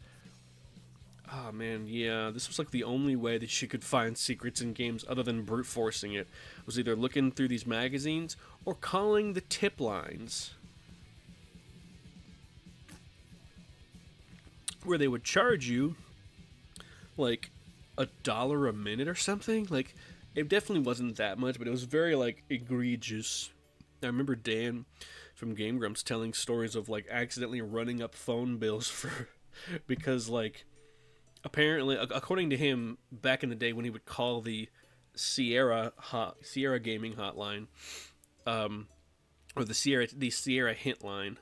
Oh man, yeah, this was like the only way that you could find secrets in games other than brute forcing it. Was either looking through these magazines or calling the tip lines, where they would charge you like $1 a minute or something. Like, it definitely wasn't that much, but it was very like egregious. I remember Dan from Game Grumps telling stories of like accidentally running up phone bills for because like apparently, according to him, back in the day when he would call the Sierra gaming hotline, or the Sierra hint line,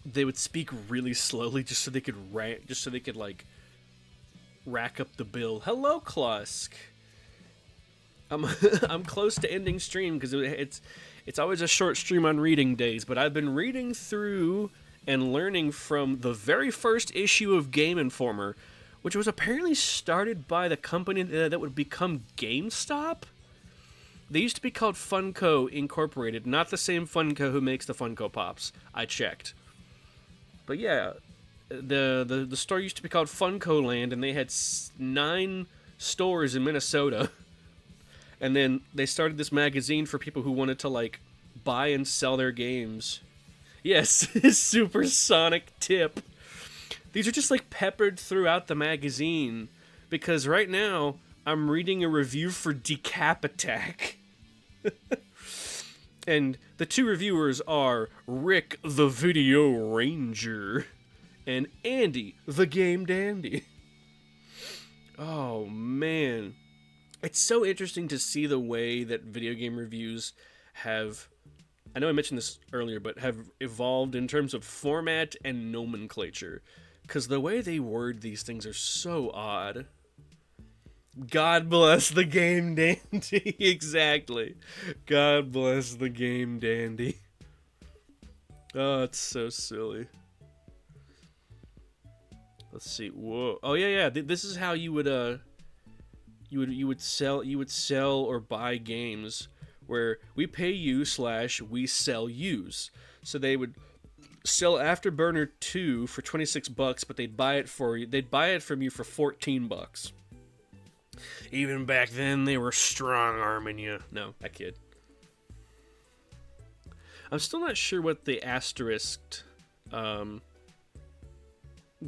they would speak really slowly just so they could like rack up the bill. Hello, Klusk. I'm close to ending stream because it's always a short stream on reading days, but I've been reading through and learning from the very first issue of Game Informer, which was apparently started by the company that would become GameStop. They used to be called Funko Incorporated, not the same Funko who makes the Funko Pops. I checked. But yeah, the store used to be called Funko Land, and they had 9 stores in Minnesota. And then they started this magazine for people who wanted to like buy and sell their games. Yes, Supersonic tip. These are just like peppered throughout the magazine because right now I'm reading a review for Decap Attack. And the 2 reviewers are Rick the Video Ranger and Andy the Game Dandy. Oh man. It's so interesting to see the way that video game reviews have, I know I mentioned this earlier, but have evolved in terms of format and nomenclature. Because the way they word these things are so odd. God bless the game dandy. Exactly. God bless the game dandy. Oh, it's so silly. Let's see. Whoa. Oh yeah. This is how you would you would sell or buy games, where we pay you / we sell yous. So they would sell Afterburner 2 for $26, but they'd buy it from you for $14. Even back then, they were strong arming you. No, I kid. I'm still not sure what the asterisked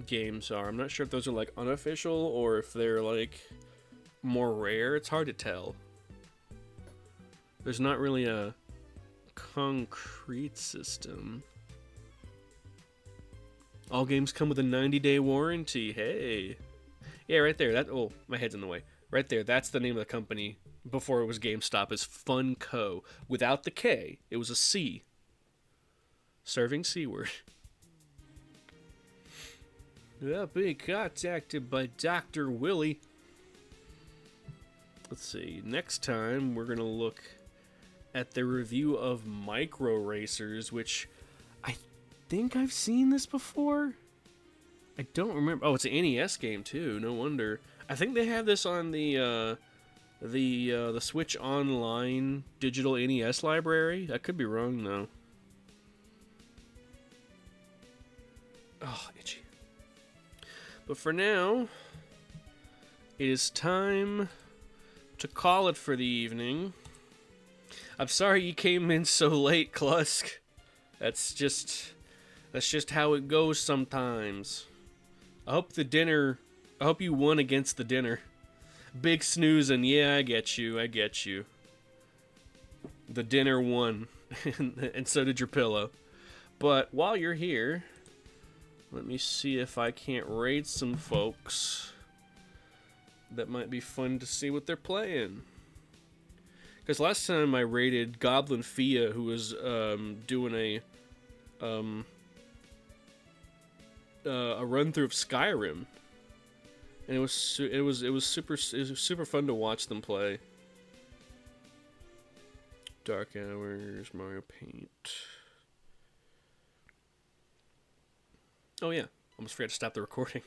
games are. I'm not sure if those are like unofficial or if they're like more rare. It's hard to tell. There's not really a concrete system. All games come with a 90-day warranty. Hey. Yeah, right there. Oh, my head's in the way. Right there. That's the name of the company before it was GameStop, is Funko. Without the K, it was a C. Serving C-word. Yeah, being contacted by Dr. Willie. Let's see. Next time, we're going to look at the review of Micro Racers, which I think I've seen this before. I don't remember. Oh, it's an NES game too. No wonder. I think they have this on the Switch Online digital NES library. I could be wrong though. Oh, itchy. But for now, it is time to call it for the evening. I'm sorry you came in so late, Klusk. That's just how it goes sometimes. I hope you won against the dinner. Big snoozing. Yeah, I get you. The dinner won. And so did your pillow. But while you're here, let me see if I can't raid some folks that might be fun to see what they're playing. Because last time I raided Goblin Fia, who was doing a run through of Skyrim, and it was super fun to watch them play. Dark Hours, Mario Paint. Oh yeah, almost forgot to stop the recording.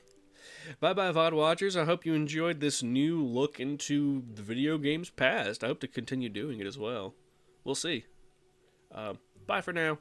Bye-bye, VOD watchers. I hope you enjoyed this new look into the video games past. I hope to continue doing it as well. We'll see. Bye for now.